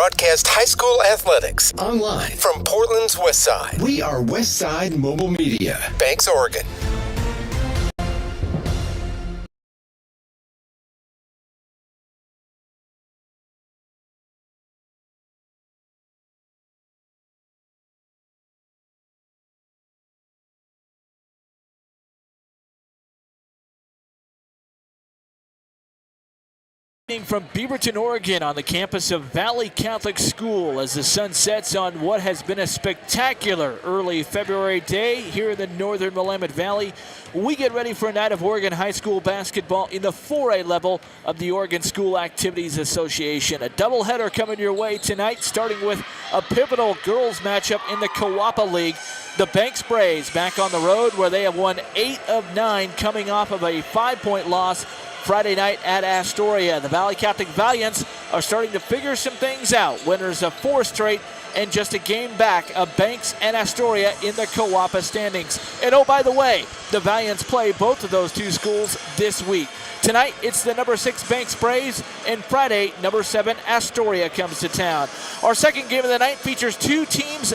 broadcast high school athletics online from Portland's West Side. We are West Side Mobile Media, Banks, Oregon. From Beaverton, Oregon, on the campus of Valley Catholic School as the sun sets on what has been a spectacular early February day here in the northern Willamette Valley. We get ready for a night of Oregon high school basketball in the 4A level of the Oregon School Activities Association. A doubleheader coming your way tonight, starting with a pivotal girls matchup in the Kawapa League. The Banks Braves back on the road where they have won 8 of 9 coming off of a 5-point loss Friday night at Astoria. The Valley Catholic Valiants are starting to figure some things out. Winners of 4 straight and just a game back of Banks and Astoria in the Kawapa standings. And oh, by the way, the Valiants play both of those two schools this week. Tonight, it's the number 6 Banks Braves, and Friday, number 7 Astoria comes to town. Our second game of the night features two teams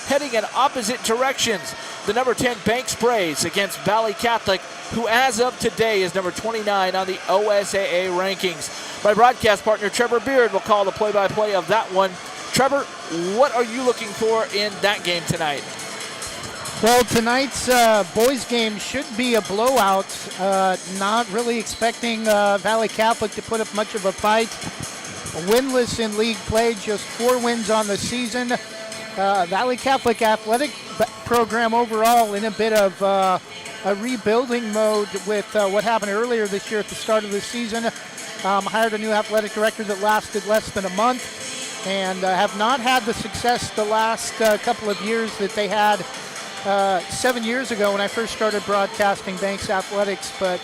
heading in opposite directions. The number 10 Banks Braves against Valley Catholic, who as of today is number 29 on the OSAA rankings. My broadcast partner Trevor Beard will call the play-by-play of that one. Trevor, what are you looking for in that game tonight? Well, tonight's boys game should be a blowout. Not really expecting Valley Catholic to put up much of a fight. Winless in league play, just 4 wins on the season. Valley Catholic athletic program overall in a bit of a rebuilding mode with what happened earlier this year at the start of the season. Hired a new athletic director that lasted less than a month and have not had the success the last couple of years that they had 7 years ago when I first started broadcasting Banks Athletics. But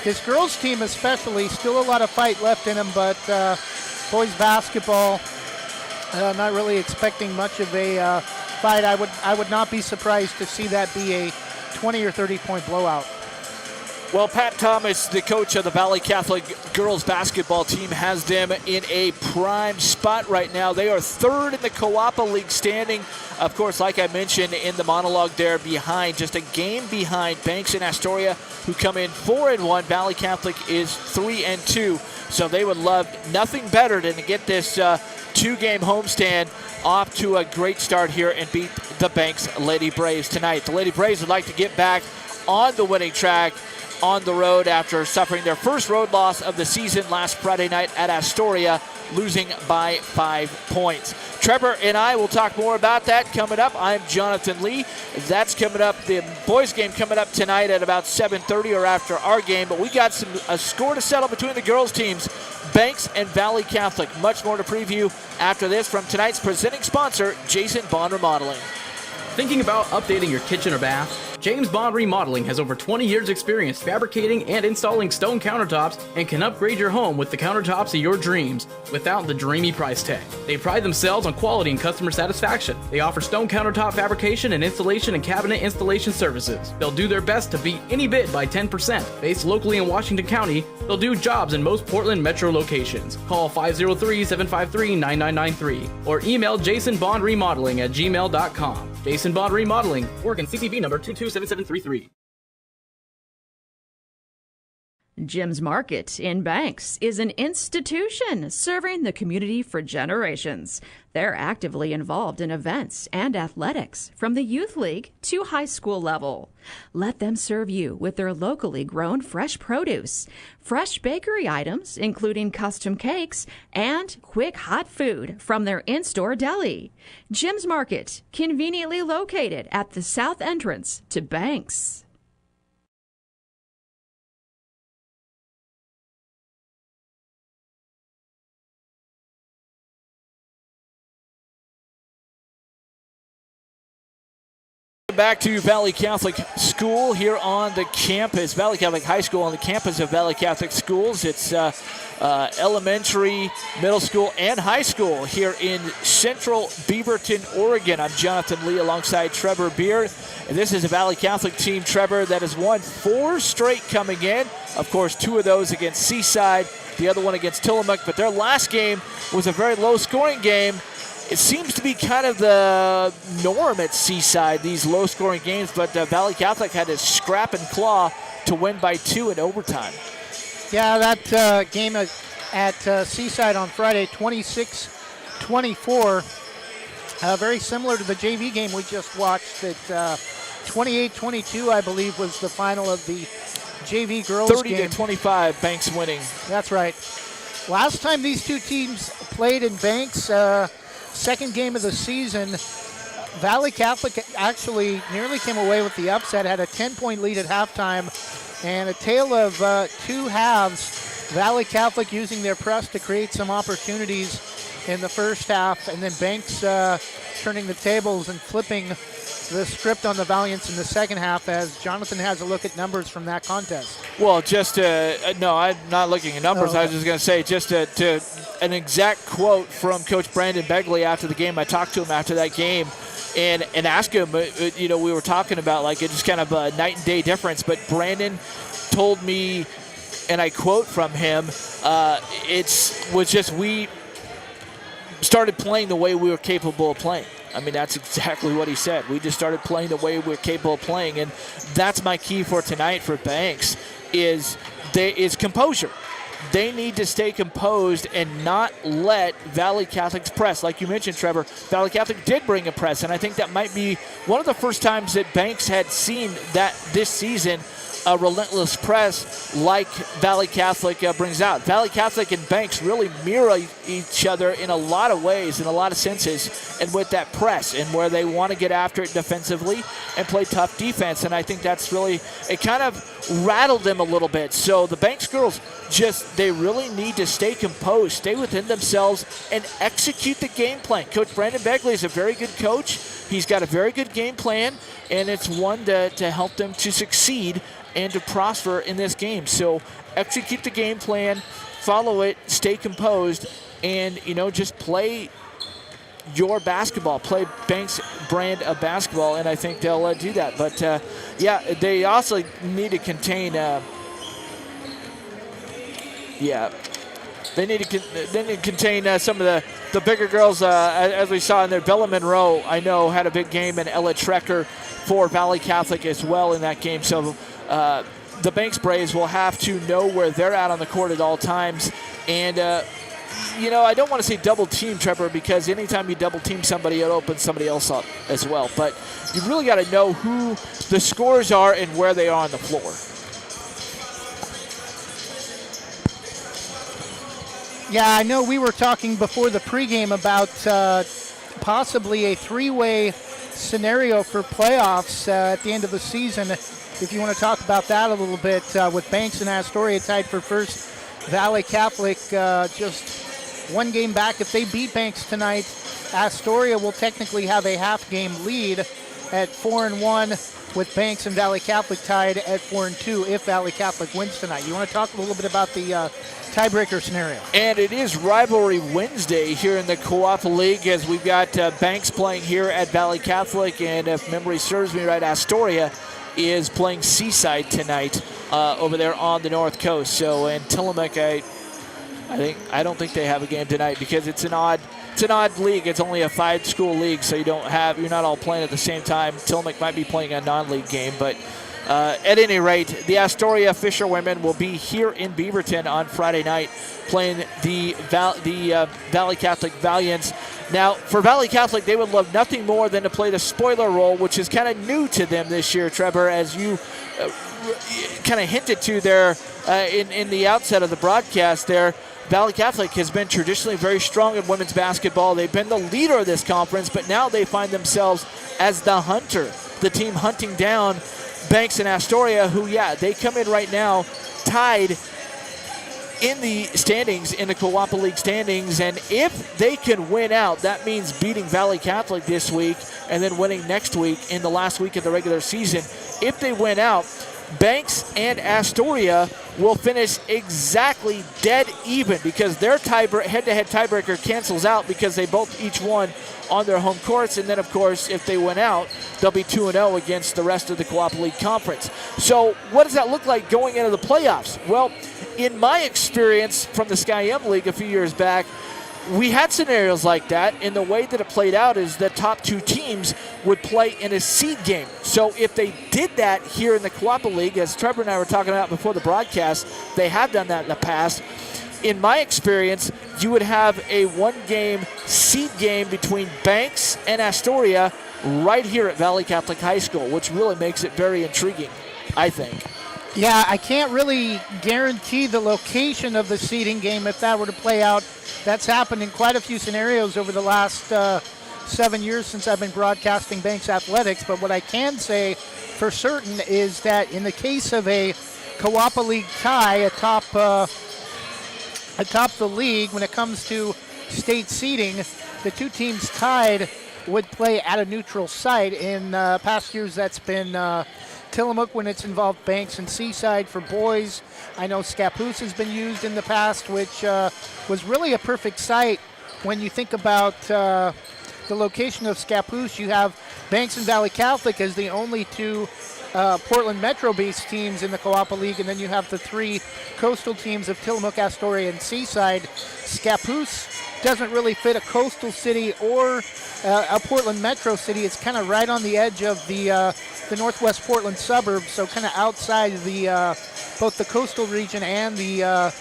this girls team especially, still a lot of fight left in them, but boys basketball, not really expecting much of a fight. I would not be surprised to see that be a 20 or 30-point blowout. Well, Pat Thomas, the coach of the Valley Catholic girls basketball team, has them in a prime spot right now. They are 3rd in the Kawapa League standing. Of course, like I mentioned in the monologue there, behind, just a game behind Banks and Astoria, who come in 4-1. Valley Catholic is 3-2. So they would love nothing better than to get this 2-game homestand off to a great start here and beat the Banks Lady Braves tonight. The Lady Braves would like to get back on the winning track on the road after suffering their first road loss of the season last Friday night at Astoria, losing by 5 points. Trevor and I will talk more about that coming up. I'm Jonathan Lee. That's coming up. The boys game coming up tonight at about 7:30 or after our game. But we got a score to settle between the girls teams, Banks and Valley Catholic. Much more to preview after this from tonight's presenting sponsor, Jason Bond Remodeling. Thinking about updating your kitchen or bath? James Bond Remodeling has over 20 years experience fabricating and installing stone countertops and can upgrade your home with the countertops of your dreams without the dreamy price tag. They pride themselves on quality and customer satisfaction. They offer stone countertop fabrication and installation and cabinet installation services. They'll do their best to beat any bid by 10%. Based locally in Washington County, they'll do jobs in most Portland metro locations. Call 503-753-9993 or email jasonbondremodeling@gmail.com. Jason Bond Remodeling, Oregon CCV number 227733. Jim's Market in Banks is an institution serving the community for generations. They're actively involved in events and athletics from the youth league to high school level. Let them serve you with their locally grown fresh produce, fresh bakery items, including custom cakes, and quick hot food from their in-store deli. Jim's Market, conveniently located at the south entrance to Banks. Back to Valley Catholic School here on the campus, Valley Catholic High School on the campus of Valley Catholic Schools. It's elementary, middle school, and high school here in central Beaverton, Oregon. I'm Jonathan Lee alongside Trevor Beard. And this is a Valley Catholic team, Trevor, that has won 4 straight coming in. Of course, 2 of those against Seaside the other one against Tillamook. But their last game was a very low-scoring game. It seems to be kind of the norm at Seaside, these low-scoring games, but Valley Catholic had to scrap and claw to win by 2 in overtime. Yeah, that game at Seaside on Friday, 26-24, very similar to the JV game we just watched. That 28-22, I believe, was the final of the JV girls 30 game. 30-25, Banks winning. That's right. Last time these two teams played in Banks, second game of the season, Valley Catholic actually nearly came away with the upset, had a 10-point lead at halftime, and a tale of two halves. Valley Catholic using their press to create some opportunities in the first half, and then Banks turning the tables and flipping the script on the Valiants in the second half, as Jonathan has a look at numbers from that contest. Well, just no, I'm not looking at numbers. Okay. I was just going to say just to an exact quote from Coach Brandon Begley after the game. I talked to him after that game and asked him, we were talking about like it's just kind of a night and day difference, but Brandon told me, and I quote from him, we started playing the way we were capable of playing. I mean, that's exactly what he said. We just started playing the way we're capable of playing, and that's my key for tonight for Banks is composure. They need to stay composed and not let Valley Catholic's press. Like you mentioned, Trevor, Valley Catholic did bring a press, and I think that might be one of the first times that Banks had seen that this season, a relentless press like Valley Catholic brings out. Valley Catholic and Banks really mirror each other in a lot of ways, in a lot of senses, and with that press and where they want to get after it defensively and play tough defense. And I think that's really, it kind of rattled them a little bit. So the Banks girls they really need to stay composed, stay within themselves, and execute the game plan. Coach Brandon Begley is a very good coach. He's got a very good game plan, and it's one to help them to succeed and to prosper in this game. So execute the game plan, follow it, stay composed, and, just play your basketball, play Banks' brand of basketball, and I think they'll do that. But, they also need to contain they need to contain some of the bigger girls, as we saw in there. Bella Monroe, I know, had a big game, and Ella Trecker for Valley Catholic as well in that game. So the Banks Braves will have to know where they're at on the court at all times. And, I don't want to say double team, Trevor, because anytime you double team somebody, it opens somebody else up as well. But you really got to know who the scorers are and where they are on the floor. Yeah, I know we were talking before the pregame about possibly a three-way scenario for playoffs at the end of the season. If you want to talk about that a little bit, with Banks and Astoria tied for first, Valley Catholic just one game back. If they beat Banks tonight, Astoria will technically have a half-game lead at 4-1, with Banks and Valley Catholic tied at 4-2 if Valley Catholic wins tonight. You want to talk a little bit about the tiebreaker scenario? And it is Rivalry Wednesday here in the Co-op League, as we've got Banks playing here at Valley Catholic, and if memory serves me right, Astoria is playing Seaside tonight over there on the North Coast. So, and Tillamook, I don't think they have a game tonight because it's an odd league. It's only a 5-school league, so you're not all playing at the same time. Tillamook might be playing a non-league game, but at any rate, the Astoria Fisher women will be here in Beaverton on Friday night playing the Valley Catholic Valiants. Now, for Valley Catholic, they would love nothing more than to play the spoiler role, which is kind of new to them this year, Trevor, as you kind of hinted to there in the outset of the broadcast there. Valley Catholic has been traditionally very strong in women's basketball. They've been the leader of this conference, but now they find themselves as the hunter, the team hunting down Banks and Astoria, who, they come in right now tied in the standings, in the Coapa League standings, and if they can win out, that means beating Valley Catholic this week and then winning next week in the last week of the regular season. If they win out, Banks and Astoria will finish exactly dead even because their head-to-head tiebreaker cancels out because they both each won on their home courts. And then, of course, if they win out, they'll be 2-0 against the rest of the Co-op League Conference. So what does that look like going into the playoffs? Well, in my experience from the Sky M League a few years back, we had scenarios like that, and the way that it played out is the top two teams would play in a seed game. So if they did that here in the Co-op League, as Trevor and I were talking about before the broadcast, they have done that in the past. In my experience, you would have a one-game seed game between Banks and Astoria right here at Valley Catholic High School, which really makes it very intriguing, I think. Yeah, I can't really guarantee the location of the seeding game if that were to play out. That's happened in quite a few scenarios over the last 7 years since I've been broadcasting Banks Athletics. But what I can say for certain is that in the case of a Co-op League tie atop the league, when it comes to state seeding, the two teams tied would play at a neutral site. In past years, that's been Tillamook when it's involved Banks and Seaside for boys. I know Scappoose has been used in the past, which was really a perfect site when you think about the location of Scappoose. You have Banks and Valley Catholic as the only two Portland Metro-based teams in the Co-op League, and then you have the three coastal teams of Tillamook, Astoria, and Seaside. Scappoose doesn't really fit a coastal city or a Portland Metro city. It's kind of right on the edge of the Northwest Portland suburbs, so kind of outside the both the coastal region and the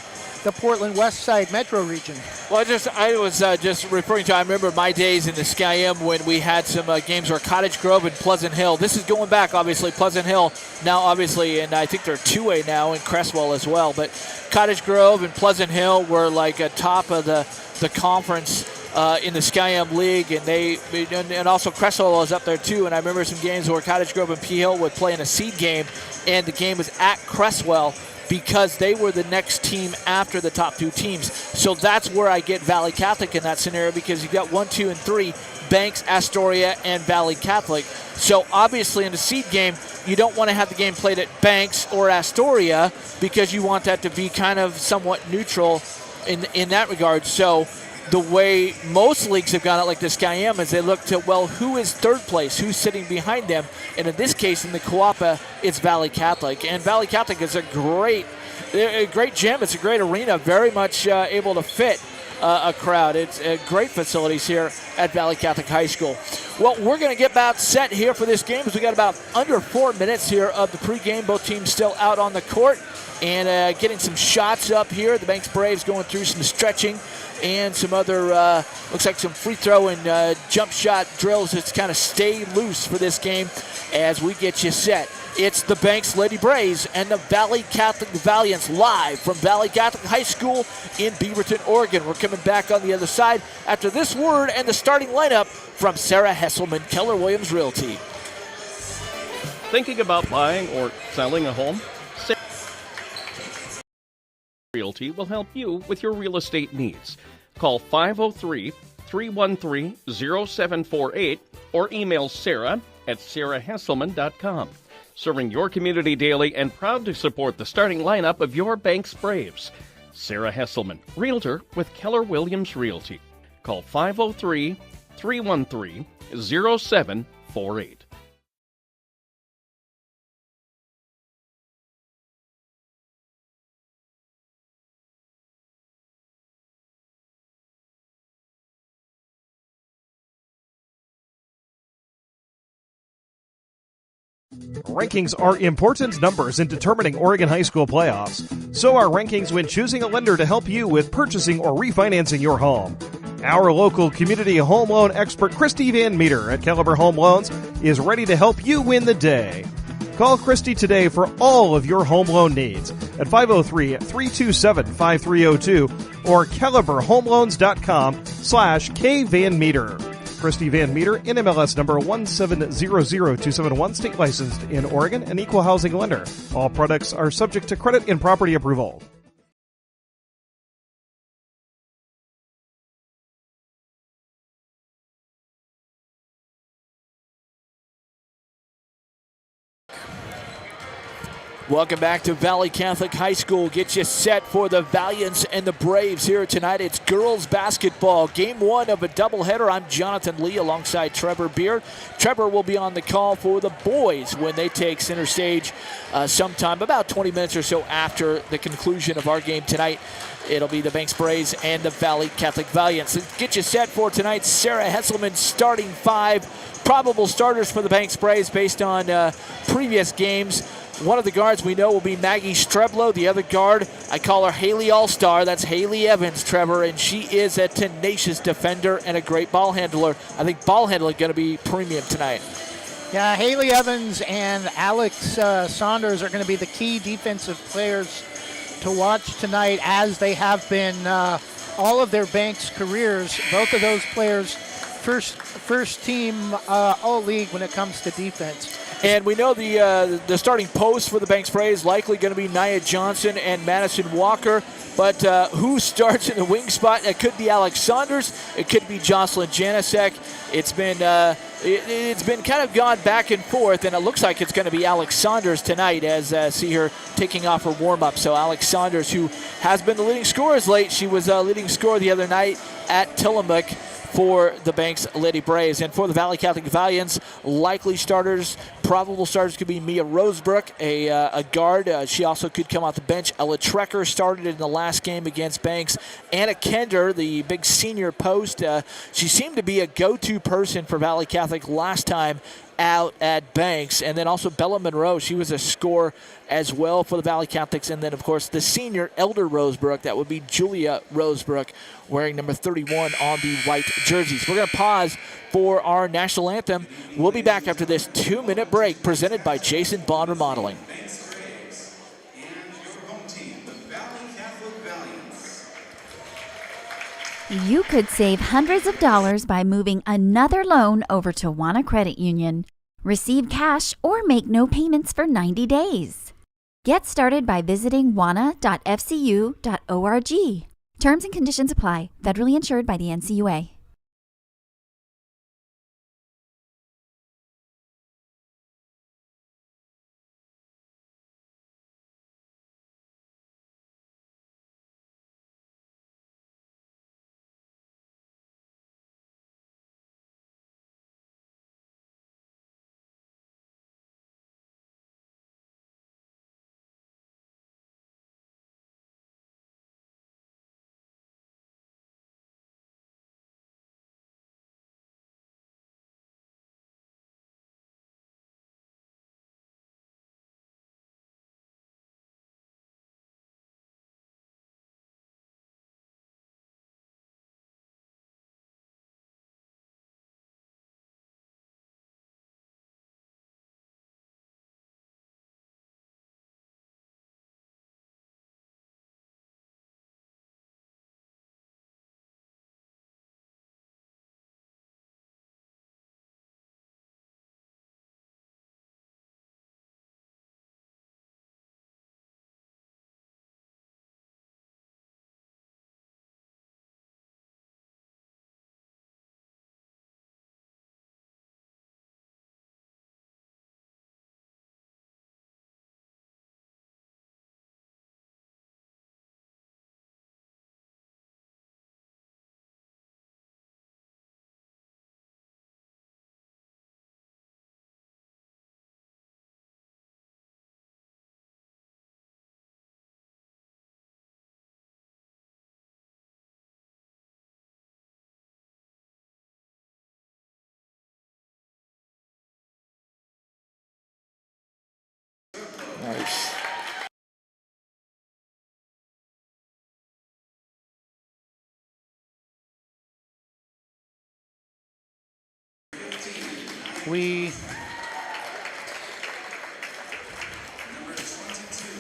Portland West Side Metro region. Well, I was just referring to, I remember my days in the Sky M when we had some games where Cottage Grove and Pleasant Hill. This is going back, obviously. Pleasant Hill now, obviously, and I think they're 2A now, in Cresswell as well. But Cottage Grove and Pleasant Hill were like top of the conference in the Sky M League, and also Cresswell was up there too. And I remember some games where Cottage Grove and P Hill would play in a seed game, and the game was at Cresswell because they were the next team after the top two teams. So that's where I get Valley Catholic in that scenario, because you've got 1, 2, and 3, Banks, Astoria, and Valley Catholic. So obviously in the seed game, you don't want to have the game played at Banks or Astoria because you want that to be kind of somewhat neutral in that regard. So the way most leagues have gone out like the Sky M is they look to, well, who is third place? Who's sitting behind them? And in this case, in the Co-op, it's Valley Catholic. And Valley Catholic is a great gym. It's a great arena, very much able to fit a crowd. It's great facilities here at Valley Catholic High School. Well, we're going to get about set here for this game because we got about under 4 minutes here of the pregame. Both teams still out on the court and getting some shots up here. The Banks Braves going through some stretching and some other, looks like some free throw and jump shot drills to kind of stay loose for this game as we get you set. It's the Banks Lady Braves and the Valley Catholic Valiants live from Valley Catholic High School in Beaverton, Oregon. We're coming back on the other side after this word and the starting lineup from Sarah Hesselman, Keller Williams Realty. Thinking about buying or selling a home? Realty will help you with your real estate needs. Call 503-313-0748 or email Sarah at sarahhesselman.com. Serving your community daily and proud to support the starting lineup of your Banks Braves. Sarah Hesselman, Realtor with Keller Williams Realty. Call 503-313-0748. Rankings are important numbers in determining Oregon high school playoffs. So are rankings when choosing a lender to help you with purchasing or refinancing your home. Our local community home loan expert, Christy Van Meter at Caliber Home Loans, is ready to help you win the day. Call Christy today for all of your home loan needs at 503-327-5302 or caliberhomeloans.com/kvanmeter. Christy Van Meter, NMLS number 1700271, state licensed in Oregon, an equal housing lender. All products are subject to credit and property approval. Welcome back to Valley Catholic High School. Get you set for the Valiants and the Braves here tonight. It's girls basketball, game one of a doubleheader. I'm Jonathan Lee alongside Trevor Beard. Trevor will be on the call for the boys when they take center stage sometime about 20 minutes or so after the conclusion of our game tonight. It'll be the Banks Braves and the Valley Catholic Valiants. Get you set for tonight's Sarah Hesselman starting five. Probable starters for the Banks Braves based on previous games. One of the guards we know will be Maggie Streblow. The other guard, I call her Haley All-Star. That's Haley Evans, Trevor, and she is a tenacious defender and a great ball handler. I think ball handling going to be premium tonight. Yeah, Haley Evans and Alex Saunders are going to be the key defensive players to watch tonight, as they have been all of their Banks careers. Both of those players first team all-league when it comes to defense. And we know the starting posts for the Banks Braves likely going to be Nia Johnson and Madison Walker. But who starts in the wing spot? It could be Alex Saunders. It could be Jocelyn Janicek. It's been kind of gone back and forth, and it looks like it's going to be Alex Saunders tonight, as see her taking off her warm-up. So Alex Saunders, who has been the leading scorer as late. She was leading scorer the other night at Tillamook for the Banks Lady Braves. And for the Valley Catholic Valiants, likely starters, probable starters could be Mia Rosebrook, a guard. She also could come off the bench. Ella Trecker started in the last game against Banks. Anna Kender, the big senior post, she seemed to be a go-to person for Valley Catholic last time out at Banks. And then also Bella Monroe, she was a scorer as well for the Valley Catholics. And then, of course, the senior Elder Rosebrook, that would be Julia Rosebrook, wearing number 31 on the white jerseys. We're going to pause for our national anthem. We'll be back after this 2-minute break presented by Jason Bond Remodeling. You could save hundreds of dollars by moving another loan over to WANA Credit Union. Receive cash or make no payments for 90 days. Get started by visiting wana.fcu.org. Terms and conditions apply. Federally insured by the NCUA. Nice.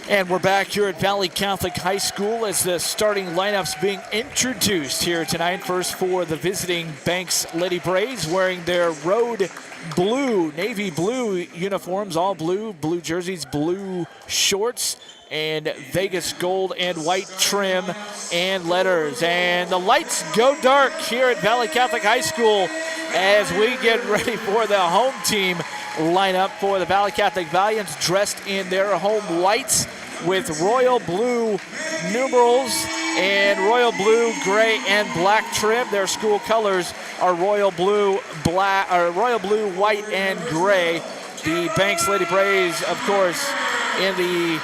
And we're back here at Valley Catholic High School as the starting lineups being introduced here tonight. First for the visiting Banks Lady Braves, wearing their road blue, navy blue uniforms, all blue, blue jerseys, blue shorts, and Vegas gold and white trim and letters. And the lights go dark here at Valley Catholic High School as we get ready for the home team lineup for the Valley Catholic Valiants, dressed in their home whites with royal blue numerals and royal blue, gray, and black trim. Their school colors are royal blue, black, or royal blue, white, and gray. The Banks Lady Braves, of course, in the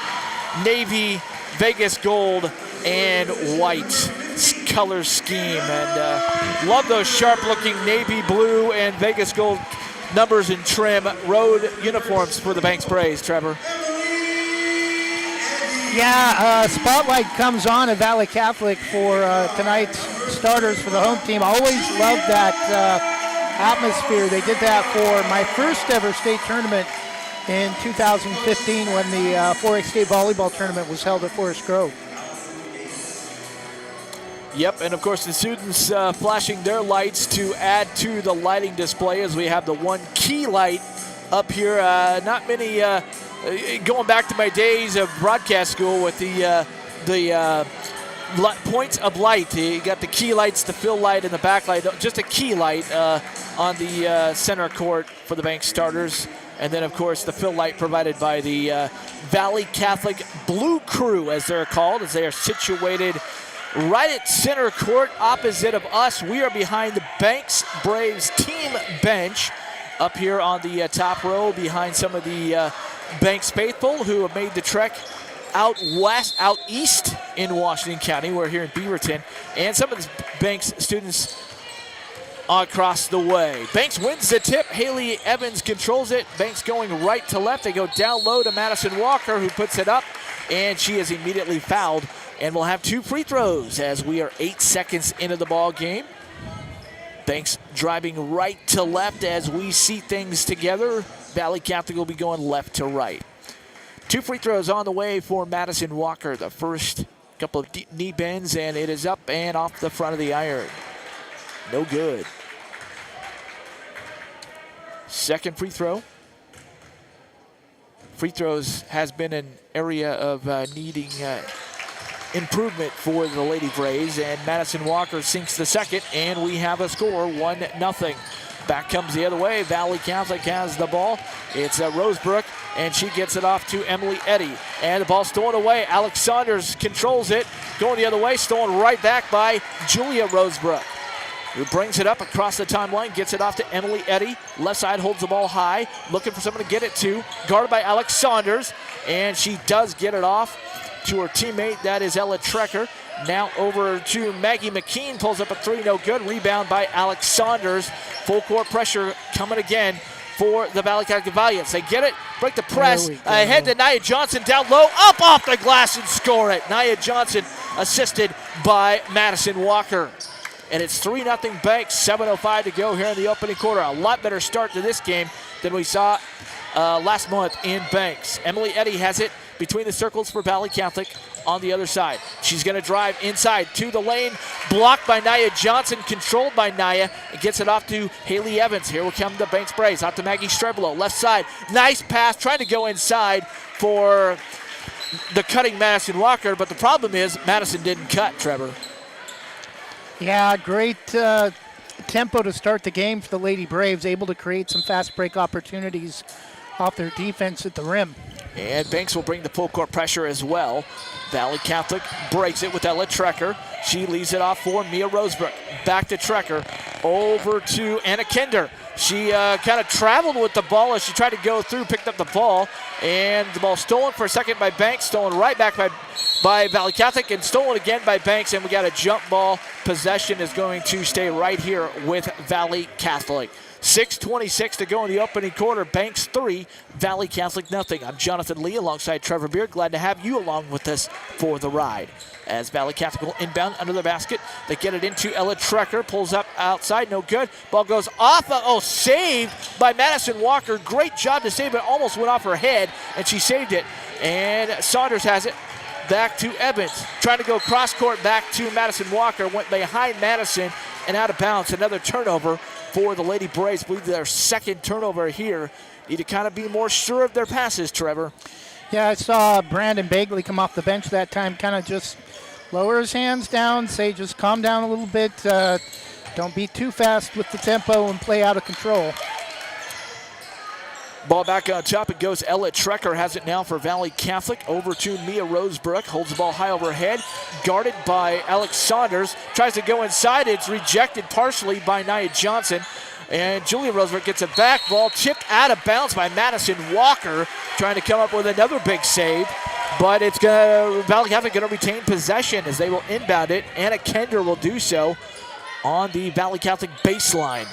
navy, Vegas gold, and white color scheme. And love those sharp-looking navy blue and Vegas gold numbers and trim road uniforms for the Banks Braves, Trevor. Yeah, spotlight comes on at Valley Catholic for tonight's starters for the home team. I always loved that atmosphere. They did that for my first ever state tournament in 2015 when the 4X State Volleyball Tournament was held at Forest Grove. Yep, and of course the students flashing their lights to add to the lighting display as we have the one key light up here. Not many, going back to my days of broadcast school with the points of light. You got the key lights, the fill light, and the back light. Just a key light on the center court for the Banks starters. And then, of course, the fill light provided by the Valley Catholic Blue Crew, as they're called, as they are situated right at center court opposite of us. We are behind the Banks Braves team bench up here on the top row behind some of the Banks faithful who have made the trek out east in Washington County. We're here in Beaverton, and some of the Banks students across the way. Banks wins the tip. Haley Evans controls it. Banks going right to left. They go down low to Madison Walker, who puts it up, and she is immediately fouled. And we'll have 2 free throws as we are 8 seconds into the ball game. Banks driving right to left as we see things together. Valley Catholic will be going left to right. 2 free throws on the way for Madison Walker. The first couple of deep knee bends, and it is up and off the front of the iron. No good. Second free throw. Free throws has been an area of needing improvement for the Lady Braves, and Madison Walker sinks the second, and we have a score, 1-0. Back comes the other way. Valley Catholic has the ball. It's Rosebrook, and she gets it off to Emily Eddy. And the ball stolen away. Alex Saunders controls it. Going the other way, stolen right back by Julia Rosebrook, who brings it up across the timeline, gets it off to Emily Eddy. Left side holds the ball high, looking for someone to get it to. Guarded by Alex Saunders, and she does get it off to her teammate. That is Ella Trecker. Now over to Maggie McKean, pulls up a 3, no good. Rebound by Alex Saunders. Full court pressure coming again for the Valley Catholic Valiants. They get it, break the press, ahead to Nia Johnson, down low, up off the glass and score it. Nia Johnson assisted by Madison Walker. And it's 3-0 Banks, 7:05 to go here in the opening quarter. A lot better start to this game than we saw last month in Banks. Emily Eddy has it between the circles for Valley Catholic on the other side. She's going to drive inside to the lane, blocked by Nia Johnson, controlled by Nia, and gets it off to Haley Evans. Here will come the Banks Braves, out to Maggie Streblo, left side. Nice pass, trying to go inside for the cutting Madison Walker, but the problem is Madison didn't cut, Trevor. Yeah, great tempo to start the game for the Lady Braves, able to create some fast break opportunities off their defense at the rim. And Banks will bring the full court pressure as well. Valley Catholic breaks it with Ella Trecker. She leaves it off for Mia Rosebrook. Back to Trecker. Over to Anna Kinder. She kind of traveled with the ball as she tried to go through, picked up the ball. And the ball stolen for a second by Banks. Stolen right back by Valley Catholic, and stolen again by Banks. And we got a jump ball. Possession is going to stay right here with Valley Catholic. 6:26 to go in the opening quarter. Banks 3, Valley Catholic nothing. I'm Jonathan Lee alongside Trevor Beard. Glad to have you along with us for the ride. As Valley Catholic will inbound under the basket. They get it into Ella Trecker. Pulls up outside. No good. Ball goes off. Saved by Madison Walker. Great job to save it. Almost went off her head, and she saved it. And Saunders has it. Back to Evans. Trying to go cross court back to Madison Walker. Went behind Madison and out of bounds. Another turnover for the Lady Braves. I believe their second turnover here. Need to kind of be more sure of their passes, Trevor. Yeah, I saw Brandon Bagley come off the bench that time, kind of just lower his hands down, say just calm down a little bit. Don't be too fast with the tempo and play out of control. Ball back on top. It goes Ella Trecker. Has it now for Valley Catholic. Over to Mia Rosebrook. Holds the ball high overhead. Guarded by Alex Saunders. Tries to go inside. It's rejected partially by Nia Johnson. And Julia Rosebrook gets a back ball. Chipped out of bounds by Madison Walker. Trying to come up with another big save. But it's Valley Catholic going to retain possession as they will inbound it. Anna Kender will do so on the Valley Catholic baseline.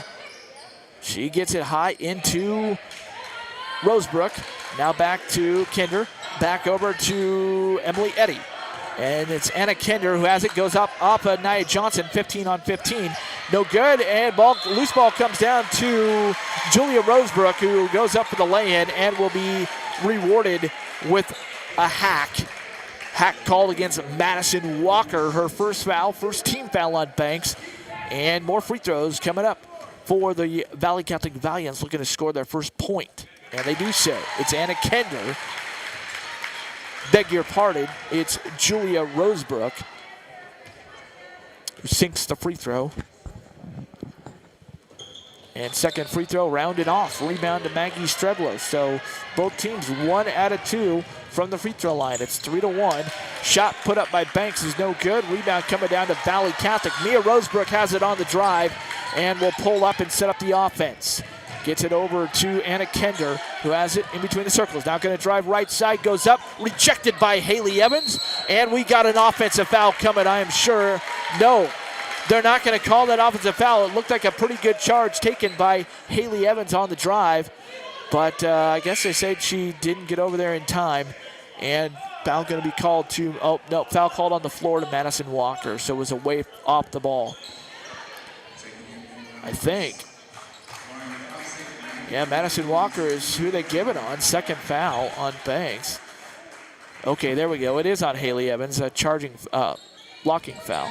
She gets it high into Rosebrook. Now back to Kender. Back over to Emily Eddy. And it's Anna Kender who has it. Goes up Nia Johnson, 15 on 15. No good. And loose ball comes down to Julia Rosebrook, who goes up for the lay-in and will be rewarded with a hack. Hack called against Madison Walker. Her first team foul on Banks. And more free throws coming up for the Valley Catholic Valiants, looking to score their first point. And they do so. It's Anna Kender. Beg your pardon. It's Julia Rosebrook who sinks the free throw. And second free throw rounded off. Rebound to Maggie Streblo. So both teams 1 out of 2 from the free throw line. It's 3-1. Shot put up by Banks is no good. Rebound coming down to Valley Catholic. Mia Rosebrook has it on the drive and will pull up and set up the offense. Gets it over to Anna Kender, who has it in between the circles. Now going to drive right side, goes up, rejected by Haley Evans. And we got an offensive foul coming, I am sure. No, they're not going to call that offensive foul. It looked like a pretty good charge taken by Haley Evans on the drive. But I guess they said she didn't get over there in time. And foul going to be called to, oh, no, foul called on the floor to Madison Walker. So it was away off the ball, I think. Yeah, Madison Walker is who they give it on. Second foul on Banks. Okay, there we go. It is on Haley Evans, a blocking foul.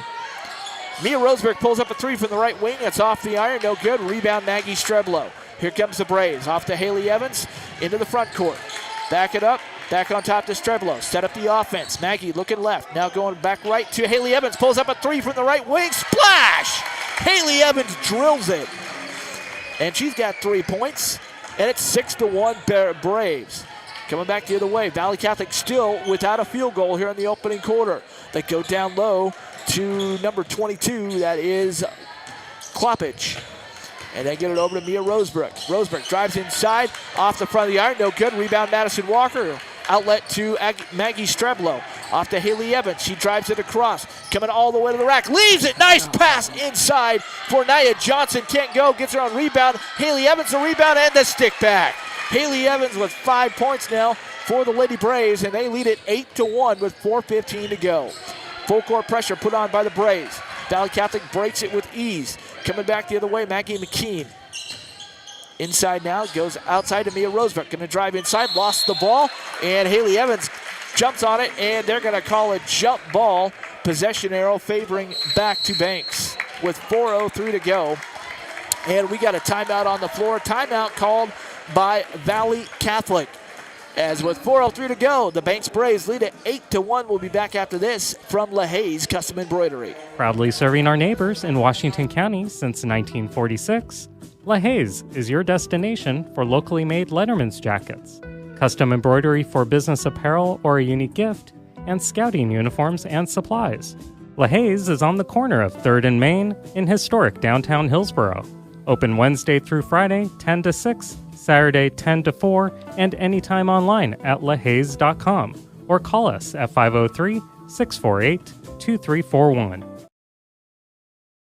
Mia Rosebrook pulls up a three from the right wing. It's off the iron, no good. Rebound, Maggie Streblo. Here comes the Braves. Off to Haley Evans, into the front court. Back it up, back on top to Streblo. Set up the offense. Maggie looking left. Now going back right to Haley Evans. Pulls up a three from the right wing. Splash! Haley Evans drills it. And she's got 3 points. And it's 6-1 Braves. Coming back the other way. Valley Catholic still without a field goal here in the opening quarter. They go down low to number 22. That is Kloppage. And they get it over to Mia Rosebrook. Rosebrook drives inside, off the front of the iron, no good. Rebound, Madison Walker. Outlet to Maggie Streblo. Off to Haley Evans. She drives it across. Coming all the way to the rack. Leaves it. Nice pass inside for Nia Johnson. Can't go. Gets her on rebound. Haley Evans the rebound and the stick back. Haley Evans with 5 points now for the Lady Braves, and they lead it 8-1 with 4:15 to go. Full court pressure put on by the Braves. Valley Catholic breaks it with ease. Coming back the other way, Maggie McKean. Inside now, goes outside to Mia Rosebrook. Going to drive inside, lost the ball, and Haley Evans jumps on it, and they're going to call a jump ball. Possession arrow favoring back to Banks with 4:03 to go. And we got a timeout on the floor. Timeout called by Valley Catholic. As with 4:03 to go, the Banks Braves lead at 8-1. We'll be back after this from LaHaye's Custom Embroidery. Proudly serving our neighbors in Washington County since 1946, LaHaye's is your destination for locally made Letterman's jackets, custom embroidery for business apparel or a unique gift, and scouting uniforms and supplies. LaHaye's is on the corner of 3rd and Main in historic downtown Hillsborough. Open Wednesday through Friday, 10 to 6, Saturday, 10 to 4, and anytime online at lahayes.com or call us at 503-648-2341.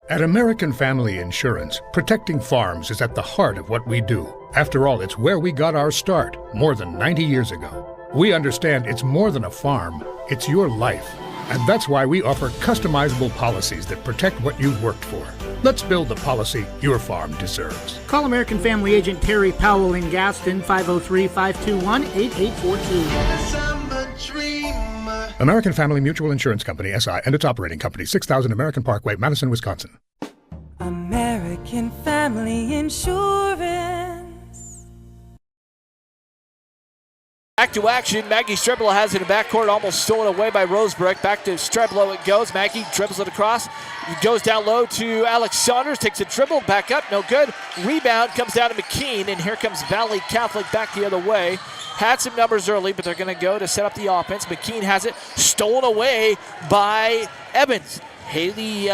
At American Family Insurance, protecting farms is at the heart of what we do. After all, it's where we got our start more than 90 years ago. We understand it's more than a farm, it's your life. And that's why we offer customizable policies that protect what you've worked for. Let's build the policy your farm deserves. Call American Family Agent Terry Powell in Gaston, 503-521-8842. American Family Mutual Insurance Company, SI, and its operating company, 6000 American Parkway, Madison, Wisconsin. American Family Insurance. Back to action. Maggie Streblow has it in backcourt, almost stolen away by Rosebrook. Back to Streblow it goes. Maggie dribbles it across. Goes down low to Alex Saunders. Takes a dribble. Back up. No good. Rebound comes down to McKean. And here comes Valley Catholic back the other way. Had some numbers early, but they're going to go to set up the offense. McKean has it. Stolen away by Evans. Haley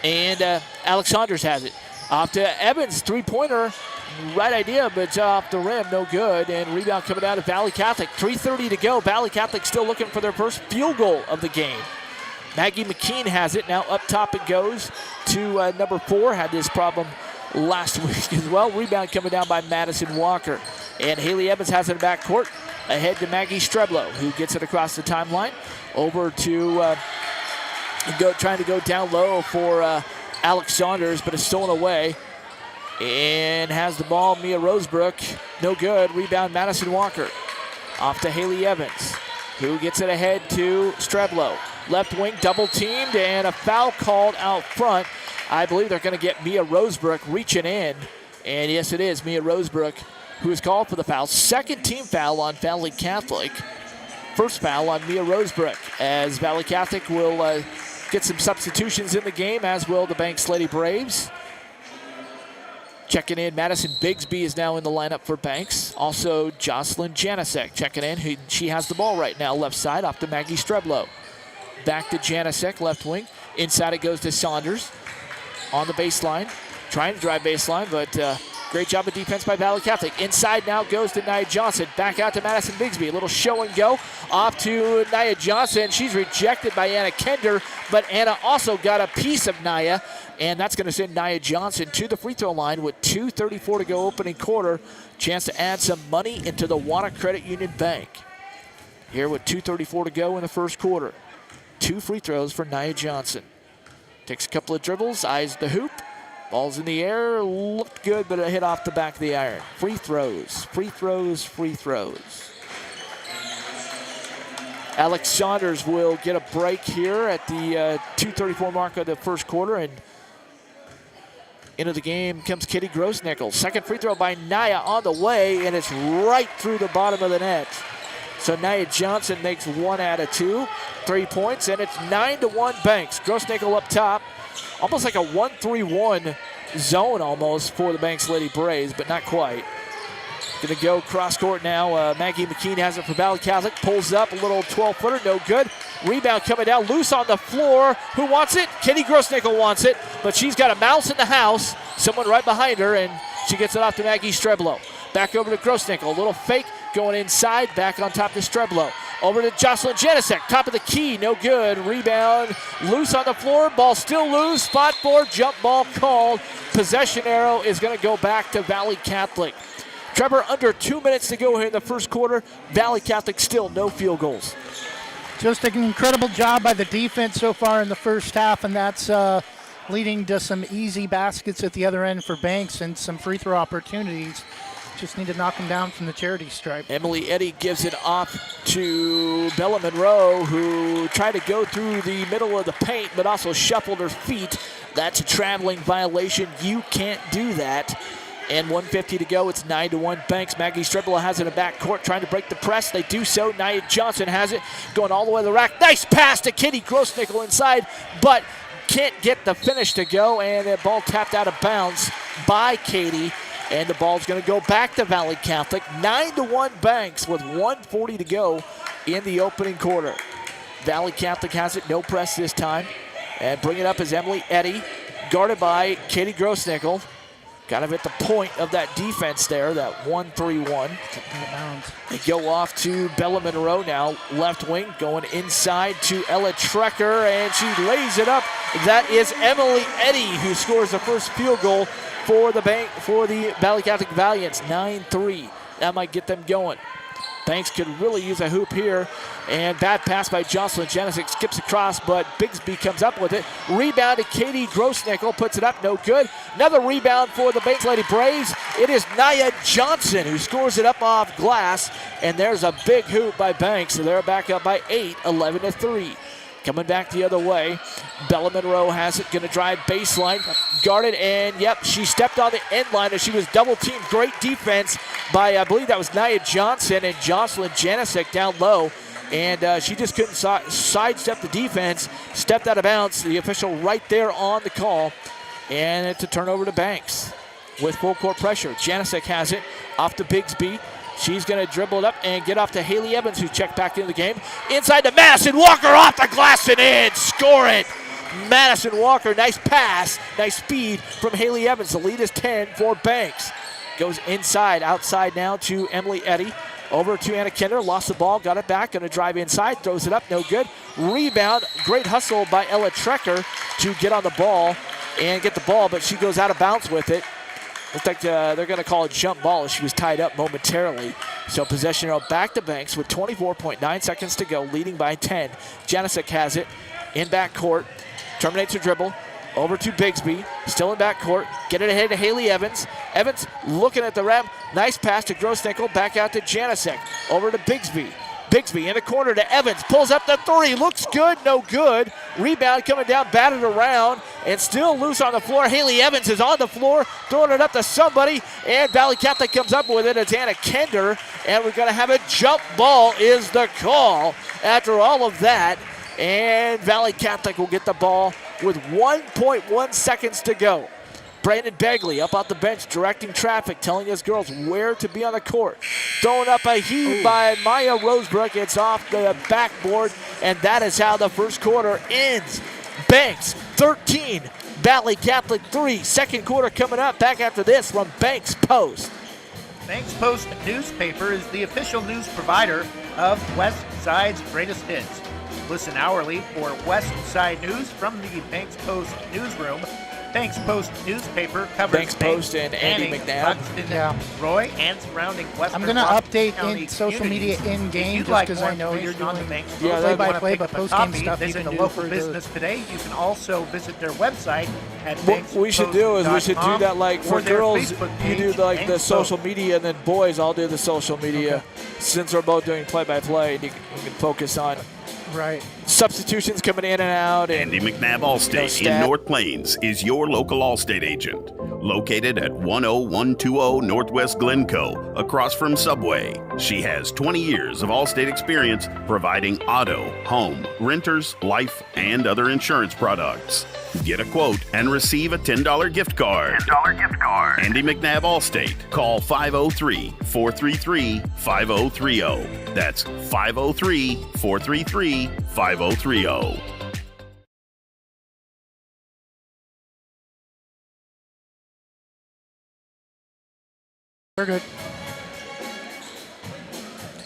and Alex Saunders has it. Off to Evans. Three-pointer. Right idea, but off the rim, no good. And rebound coming down to Valley Catholic. 3:30 to go. Valley Catholic still looking for their first field goal of the game. Maggie McKean has it. Now up top it goes to number 4. Had this problem last week as well. Rebound coming down by Madison Walker. And Haley Evans has it in backcourt. Ahead to Maggie Streblow, who gets it across the timeline. Over to trying to go down low for Alex Saunders, but it's stolen away. And has the ball, Mia Rosebrook. No good. Rebound, Madison Walker. Off to Haley Evans, who gets it ahead to Streblow. Left wing double teamed and a foul called out front. I believe they're going to get Mia Rosebrook reaching in. And yes, it is Mia Rosebrook who is called for the foul. Second team foul on Valley Catholic. First foul on Mia Rosebrook, as Valley Catholic will get some substitutions in the game, as will the Banks Lady Braves. Checking in, Madison Bigsby is now in the lineup for Banks. Also, Jocelyn Janicek checking in. She has the ball right now, left side, off to Maggie Streblow. Back to Janicek, left wing. Inside it goes to Saunders on the baseline. Trying to drive baseline, but great job of defense by Valley Catholic. Inside now goes to Nia Johnson. Back out to Madison Bigsby. A little show and go. Off to Nia Johnson. She's rejected by Anna Kender, but Anna also got a piece of Nia. And that's going to send Nia Johnson to the free throw line with 2:34 to go opening quarter. Chance to add some money into the Wanna Credit Union Bank. Here with 2:34 to go in the first quarter. 2 free throws for Nia Johnson. Takes a couple of dribbles, eyes the hoop. Ball's in the air, looked good, but a hit off the back of the iron. Free throws, free throws, free throws. Alex Saunders will get a break here at the 2:34 mark of the first quarter, and into the game comes Kitty Grossnickel. Second free throw by Nia on the way, and it's right through the bottom of the net. So Nia Johnson makes 1 out of 2. 3 points, and it's 9-1 Banks. Grossnickel up top. Almost like a 1-3-1 zone almost for the Banks Lady Braves, but not quite. Going to go cross court now. Maggie McKean has it for Valley Catholic. Pulls up a little 12-footer, no good. Rebound coming down, loose on the floor. Who wants it? Kitty Grossnickel wants it, but she's got a mouse in the house. Someone right behind her, and she gets it off to Maggie Streblow. Back over to Grossnickel, a little fake going inside, back on top to Streblow. Over to Jocelyn Janicek, top of the key, no good. Rebound, loose on the floor, ball still loose. Spot for jump ball called. Possession arrow is going to go back to Valley Catholic. Trevor, under 2 minutes to go here in the first quarter. Valley Catholic still no field goals. Just an incredible job by the defense so far in the first half, and that's leading to some easy baskets at the other end for Banks and some free throw opportunities. Just need to knock them down from the charity stripe. Emily Eddy gives it off to Bella Monroe, who tried to go through the middle of the paint, but also shuffled her feet. That's a traveling violation. You can't do that. And 1:50 to go. It's 9-1 Banks. Maggie Streblow has it in back court, trying to break the press. They do so. Nia Johnson has it, going all the way to the rack. Nice pass to Kitty Grossnickel inside, but can't get the finish to go, and the ball tapped out of bounds by Katie. And the ball's going to go back to Valley Catholic. 9-1 Banks with 1:40 to go in the opening quarter. Valley Catholic has it, no press this time. And bring it up is Emily Eddy, guarded by Katie Grossnickel. Kind of at the point of that defense there, that 1-3-1. They go off to Bella Monroe now, left wing, going inside to Ella Trecker, and she lays it up. That is Emily Eddy, who scores the first field goal for the Valley Catholic Valiants, 9-3. That might get them going. Banks could really use a hoop here. And bad pass by Jocelyn Janicek, skips across, but Bigsby comes up with it. Rebound to Katie Grossnickel, puts it up, no good. Another rebound for the Banks Lady Braves. It is Nia Johnson who scores it up off glass. And there's a big hoop by Banks. So they're back up by 8, 11-3. Coming back the other way. Bella Monroe has it, going to drive baseline. Guarded, and yep, she stepped on the end line as she was double teamed. Great defense by, I believe that was Nia Johnson and Jocelyn Janicek down low. And she just couldn't sidestep the defense, stepped out of bounds. The official right there on the call. And it's a turnover to Banks with full court pressure. Janicek has it off to Bigsby. She's going to dribble it up and get off to Haley Evans, who checked back into the game. Inside to Madison Walker, off the glass and in. Score it. Madison Walker, nice pass, nice speed from Haley Evans. The lead is 10 for Banks. Goes inside, outside now to Emily Eddy. Over to Anna Kinder, lost the ball, got it back, going to drive inside, throws it up, no good. Rebound, great hustle by Ella Trecker to get on the ball and get the ball, but she goes out of bounds with it. Looks like they're going to call a jump ball as she was tied up momentarily. So possession back to Banks with 24.9 seconds to go, leading by 10. Janicek has it in backcourt, terminates her dribble. Over to Bigsby, still in backcourt. Get it ahead to Haley Evans. Evans looking at the rim. Nice pass to Grossnickel. Back out to Janicek. Over to Bigsby. Bigsby in the corner to Evans. Pulls up the three. Looks good, no good. Rebound coming down, batted around, and still loose on the floor. Haley Evans is on the floor, throwing it up to somebody, and Valley Catholic comes up with it. It's Anna Kender, and we're going to have a jump ball is the call after all of that. And Valley Catholic will get the ball with 1.1 seconds to go. Brandon Begley up off the bench directing traffic, telling his girls where to be on the court. Throwing up a heave by Maya Rosebrook. It's off the backboard, and that is how the first quarter ends. Banks 13, Valley Catholic 3. Second quarter coming up. Back after this from Banks Post. Banks Post newspaper is the official news provider of West Side's greatest hits. Listen hourly for West Side news from the Banks Post newsroom. Banks Post newspaper covers Banks Post and Andy McNabb. Buxton, Roy, and surrounding Western. I'm going to update County in social media in game just because I know you're doing play-by-play, but post-game stuff visit a local business today. You can also visit their website at What we should do is we should do that like for girls, you do like the social media, and then boys, I'll do the social media. Okay. Since we're both doing play-by-play, we can focus on substitutions coming in and out. And, Andy McNabb Allstate in North Plains is your local Allstate agent. Located at 10120 Northwest Glencoe, across from Subway. She has 20 years of Allstate experience providing auto, home, renters, life, and other insurance products. Get a quote and receive a $10 gift card. Andy McNabb Allstate. Call 503-433-5030. That's 503-433-5030. We're good.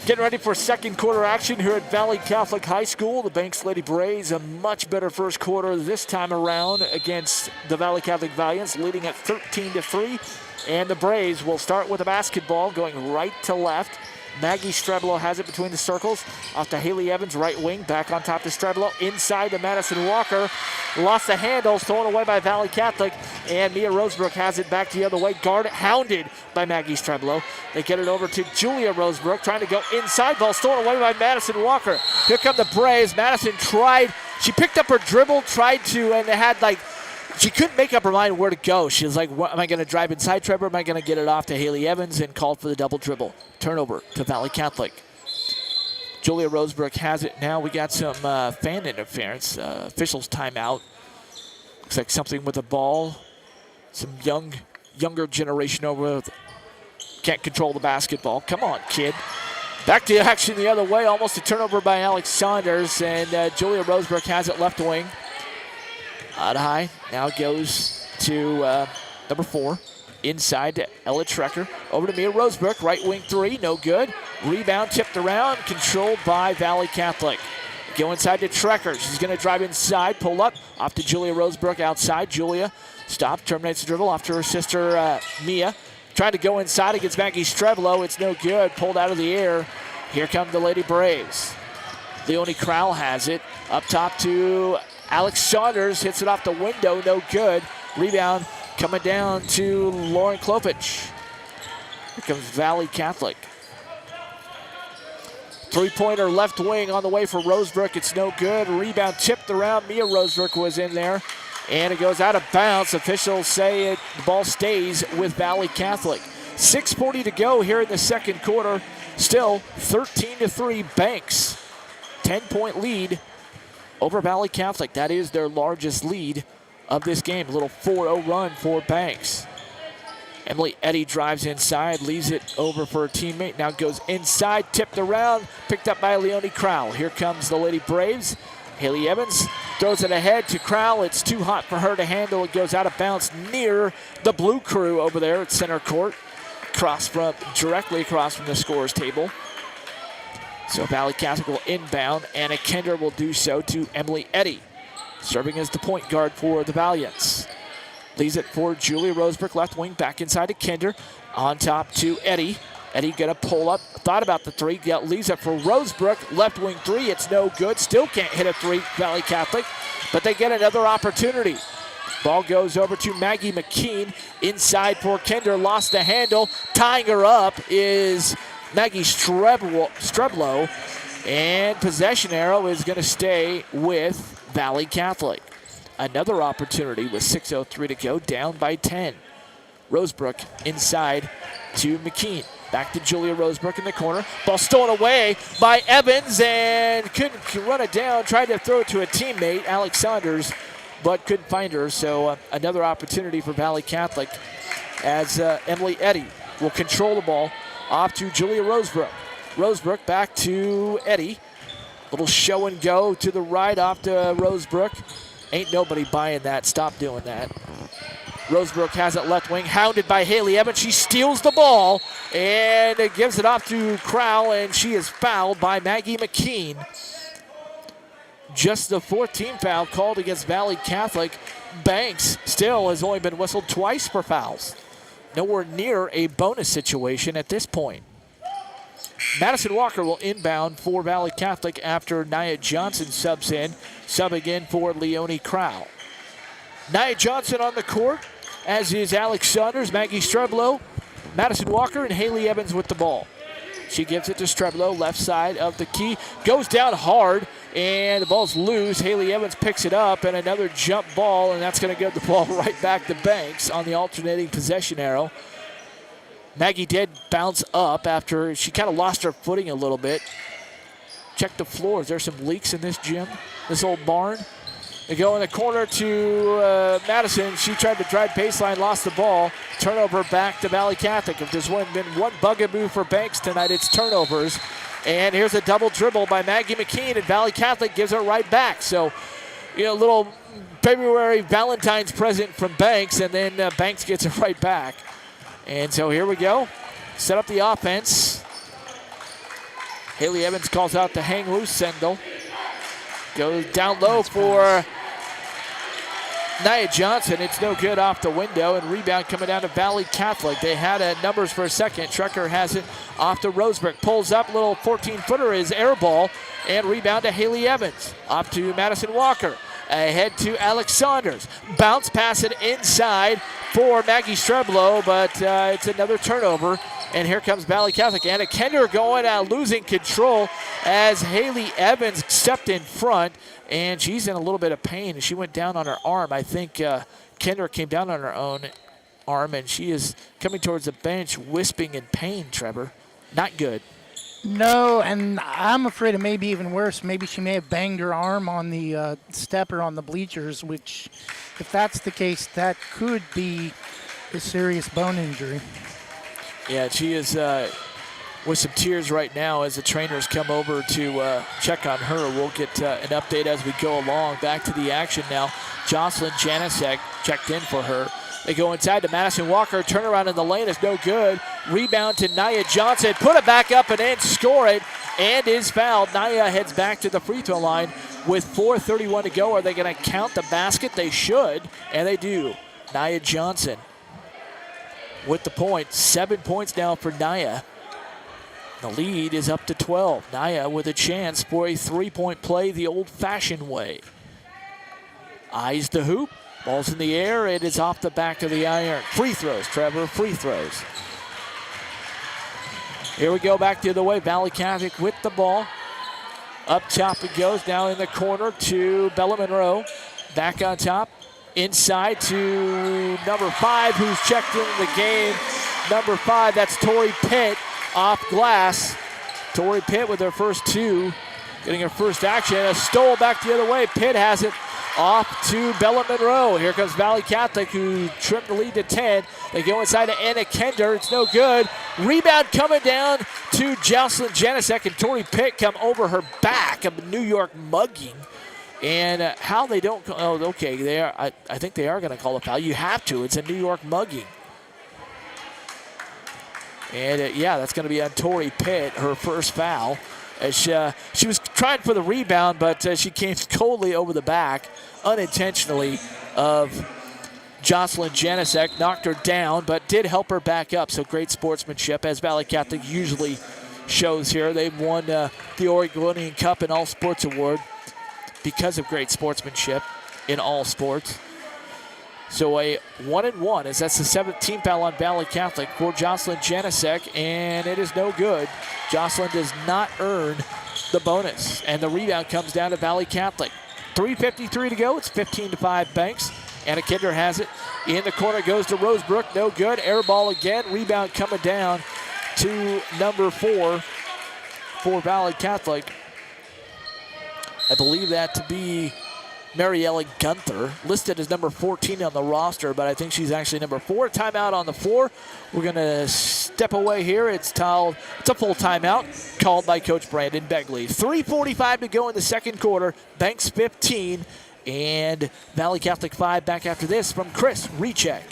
Getting ready for second quarter action here at Valley Catholic High School. The Banks Lady Braves, a much better first quarter this time around against the Valley Catholic Valiants, leading at 13-3. And the Braves will start with a basketball going right to left. Maggie Streblo has it between the circles. Off to Haley Evans, right wing. Back on top to Streblo. Inside to Madison Walker. Lost the handle. Stolen away by Valley Catholic. And Mia Rosebrook has it back the other way. Guarded, hounded by Maggie Streblo. They get it over to Julia Rosebrook. Trying to go inside. Ball stolen away by Madison Walker. Here come the Braves. Madison tried. She picked up her dribble. Tried to, and they had like, she couldn't make up her mind where to go. She was like, what, am I going to drive inside Trevor? Am I going to get it off to Haley Evans? And called for the double dribble. Turnover to Valley Catholic. Julia Rosebrook has it now. We got some fan interference. Officials timeout. Looks like something with the ball. Some younger generation over. Can't control the basketball. Come on, kid. Back to action the other way. Almost a turnover by Alex Saunders. And Julia Rosebrook has it left wing. Out high. Now goes to number 4. Inside to Ella Trecker. Over to Mia Rosebrook. Right wing 3. No good. Rebound tipped around. Controlled by Valley Catholic. Go inside to Trecker. She's going to drive inside. Pull up. Off to Julia Rosebrook outside. Julia stops. Terminates the dribble. Off to her sister Mia. Trying to go inside against Maggie Streblo. It's no good. Pulled out of the air. Here come the Lady Braves. Leonie Crowell has it. Up top to Alex Saunders. Hits it off the window. No good. Rebound coming down to Lauren Klopich. Here comes Valley Catholic. Three-pointer left wing on the way for Rosebrook. It's no good. Rebound tipped around. Mia Rosebrook was in there. And it goes out of bounds. Officials say the ball stays with Valley Catholic. 6:40 to go here in the second quarter. Still 13-3 Banks. 10-point lead over Valley Catholic. That is their largest lead of this game. A little 4-0 run for Banks. Emily Eddy drives inside, leaves it over for a teammate. Now goes inside, tipped around, picked up by Leonie Crowell. Here comes the Lady Braves. Haley Evans throws it ahead to Crowell. It's too hot for her to handle. It goes out of bounds near the Blue Crew over there at center court. Directly across from the scorer's table. So Valley Catholic will inbound. Anna Kender will do so to Emily Eddy, serving as the point guard for the Valiants. Leaves it for Julia Rosebrook, left wing, back inside to Kender. On top to Eddy. Eddy gonna pull up, thought about the three, leaves it for Rosebrook, left wing three, it's no good. Still can't hit a three, Valley Catholic, but they get another opportunity. Ball goes over to Maggie McKean, inside for Kender, lost the handle. Tying her up is Maggie Streblow, and possession arrow is gonna stay with Valley Catholic. Another opportunity with 6:03 to go, down by 10. Rosebrook inside to McKean. Back to Julia Rosebrook in the corner. Ball stolen away by Evans and couldn't run it down. Tried to throw it to a teammate, Alex Saunders, but couldn't find her. So another opportunity for Valley Catholic as Emily Eddy will control the ball off to Julia Rosebrook. Rosebrook back to Eddy. Little show and go to the right off to Rosebrook. Ain't nobody buying that. Stop doing that. Rosebrook has it left wing, hounded by Haley Evans. She steals the ball and it gives it off to Crowell, and she is fouled by Maggie McKean. Just the fourth team foul called against Valley Catholic. Banks still has only been whistled twice for fouls. Nowhere near a bonus situation at this point. Madison Walker will inbound for Valley Catholic after Nia Johnson subs in. Subbing in for Leonie Crowell. Nia Johnson on the court, as is Alex Saunders, Maggie Streblow, Madison Walker, and Haley Evans with the ball. She gives it to Streblow, left side of the key. Goes down hard, and the ball's loose. Haley Evans picks it up, and another jump ball, and that's going to give the ball right back to Banks on the alternating possession arrow. Maggie did bounce up after she kind of lost her footing a little bit. Check the floor. Is there some leaks in this gym, this old barn? They go in the corner to Madison. She tried to drive baseline, lost the ball. Turnover back to Valley Catholic. If there's been one bugaboo for Banks tonight, it's turnovers. And here's a double dribble by Maggie McKean, and Valley Catholic gives it right back. So, a little February Valentine's present from Banks, and then Banks gets it right back. And so here we go. Set up the offense. Haley Evans calls out the hang loose Sendel. Goes down low for Nia Johnson. It's no good off the window, and rebound coming down to Valley Catholic. They had numbers for a second. Trekker has it off to Rosebrook. Pulls up, little 14-footer is air ball, and rebound to Haley Evans. Off to Madison Walker. Ahead to Alex Saunders. Bounce pass it inside for Maggie Streblow, but it's another turnover. And here comes Valley Catholic. Anna Kender going out, losing control as Haley Evans stepped in front, and she's in a little bit of pain. She went down on her arm. I think Kender came down on her own arm, and she is coming towards the bench, wisping in pain, Trevor. Not good. No, and I'm afraid it may be even worse. Maybe she may have banged her arm on the stepper on the bleachers, which, if that's the case, that could be a serious bone injury. Yeah, she is with some tears right now as the trainers come over to check on her. We'll get an update as we go along. Back to the action now. Jocelyn Janicek checked in for her. They go inside to Madison Walker. Turnaround in the lane is no good. Rebound to Nia Johnson. Put it back up and in. Score it. And is fouled. Nia heads back to the free throw line with 4:31 to go. Are they going to count the basket? They should, and they do. Nia Johnson with the point. 7 points now for Nia. The lead is up to 12. Nia with a chance for a three-point play the old-fashioned way. Eyes the hoop. Ball's in the air. It is off the back of the iron. Free throws, Trevor. Free throws. Here we go back the other way. Valley Catholic with the ball. Up top it goes. Now in the corner to Bella Monroe. Back on top. Inside to number 5, who's checked into the game. number 5. That's Tori Pitt off glass. Tori Pitt with her first 2, getting her first action. A stole back the other way. Pitt has it off to Bella Monroe. Here comes Valley Catholic, who trimmed the lead to 10. They go inside to Anna Kender. It's no good. Rebound coming down to Jocelyn Janisek, and Tori Pitt come over her back. A New York mugging. And how they don't, oh, okay, they are, I think they are going to call a foul. You have to. It's a New York mugging. And, yeah, that's going to be on Tori Pitt, her first foul. As she was trying for the rebound, but she came coldly over the back, unintentionally, of Jocelyn Janisek. Knocked her down, but did help her back up. So great sportsmanship, as Valley Catholic usually shows here. They've won the Oregonian Cup and All Sports Award because of great sportsmanship in all sports. So a 1-and-1, as that's the 7th team foul on Valley Catholic for Jocelyn Janisek, and it is no good. Jocelyn does not earn the bonus, and the rebound comes down to Valley Catholic. 3:53 to go. It's 15-5 Banks. Anna Kinder has it in the corner, goes to Rosebrook, no good. Air ball again. Rebound coming down to number 4 for Valley Catholic. I believe that to be Mariella Gunther, listed as number 14 on the roster, but I think she's actually number 4. Timeout on the floor. We're going to step away here. It's a full timeout called by Coach Brandon Begley. 3:45 to go in the second quarter. Banks 15 and Valley Catholic 5. Back after this from Chris Recheck.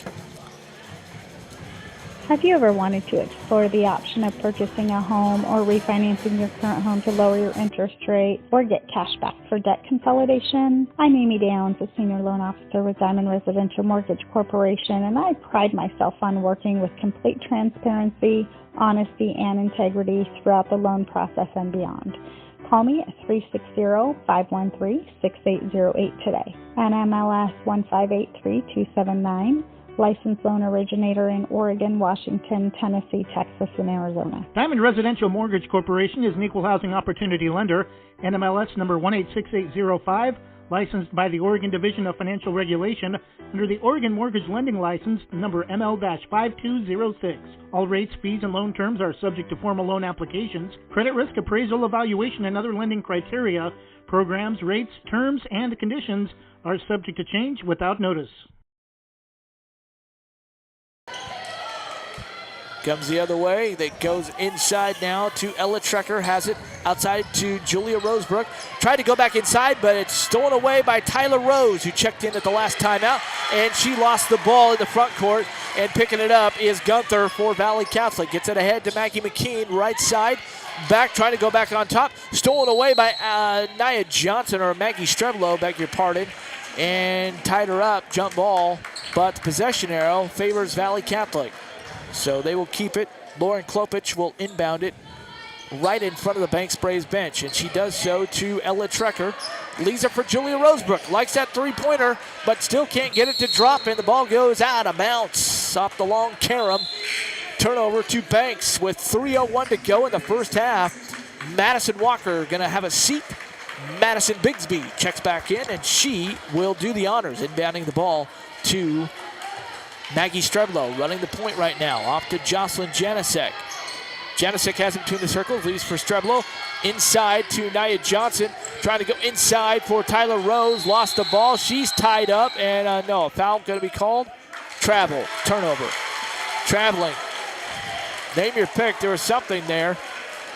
Have you ever wanted to explore the option of purchasing a home or refinancing your current home to lower your interest rate or get cash back for debt consolidation? I'm Amy Downs, a Senior Loan Officer with Diamond Residential Mortgage Corporation, and I pride myself on working with complete transparency, honesty, and integrity throughout the loan process and beyond. Call me at 360-513-6808 today. NMLS 1583279. Licensed loan originator in Oregon, Washington, Tennessee, Texas, and Arizona. Diamond Residential Mortgage Corporation is an equal housing opportunity lender. NMLS number 186805. Licensed by the Oregon Division of Financial Regulation under the Oregon Mortgage Lending License number ML-5206. All rates, fees, and loan terms are subject to formal loan applications, credit risk appraisal, evaluation, and other lending criteria. Programs, rates, terms, and conditions are subject to change without notice. Comes the other way. That goes inside now to Ella Trecker. Has it outside to Julia Rosebrook. Tried to go back inside, but it's stolen away by Tyler Rose, who checked in at the last timeout. And she lost the ball in the front court. And picking it up is Gunther for Valley Catholic. Gets it ahead to Maggie McKean, right side. Back, trying to go back on top. Stolen away by Nia Johnson, or Maggie Streblow, beg your pardon. And tied her up, jump ball. But the possession arrow favors Valley Catholic. So they will keep it. Lauren Klopich will inbound it right in front of the Banks Braves bench, and she does so to Ella Trecker. Leaves it for Julia Rosebrook. Likes that three-pointer, but still can't get it to drop, and the ball goes out of bounds off the long carom. Turnover to Banks with 3:01 to go in the first half. Madison Walker going to have a seat. Madison Bigsby checks back in, and she will do the honors, inbounding the ball to Maggie Streblow, running the point right now. Off to Jocelyn Janisek. Janisek has him between the circles, leaves for Streblow. Inside to Nia Johnson. Trying to go inside for Tyler Rose. Lost the ball. She's tied up, and no, a foul going to be called. Travel, turnover. Traveling. Name your pick. There was something there.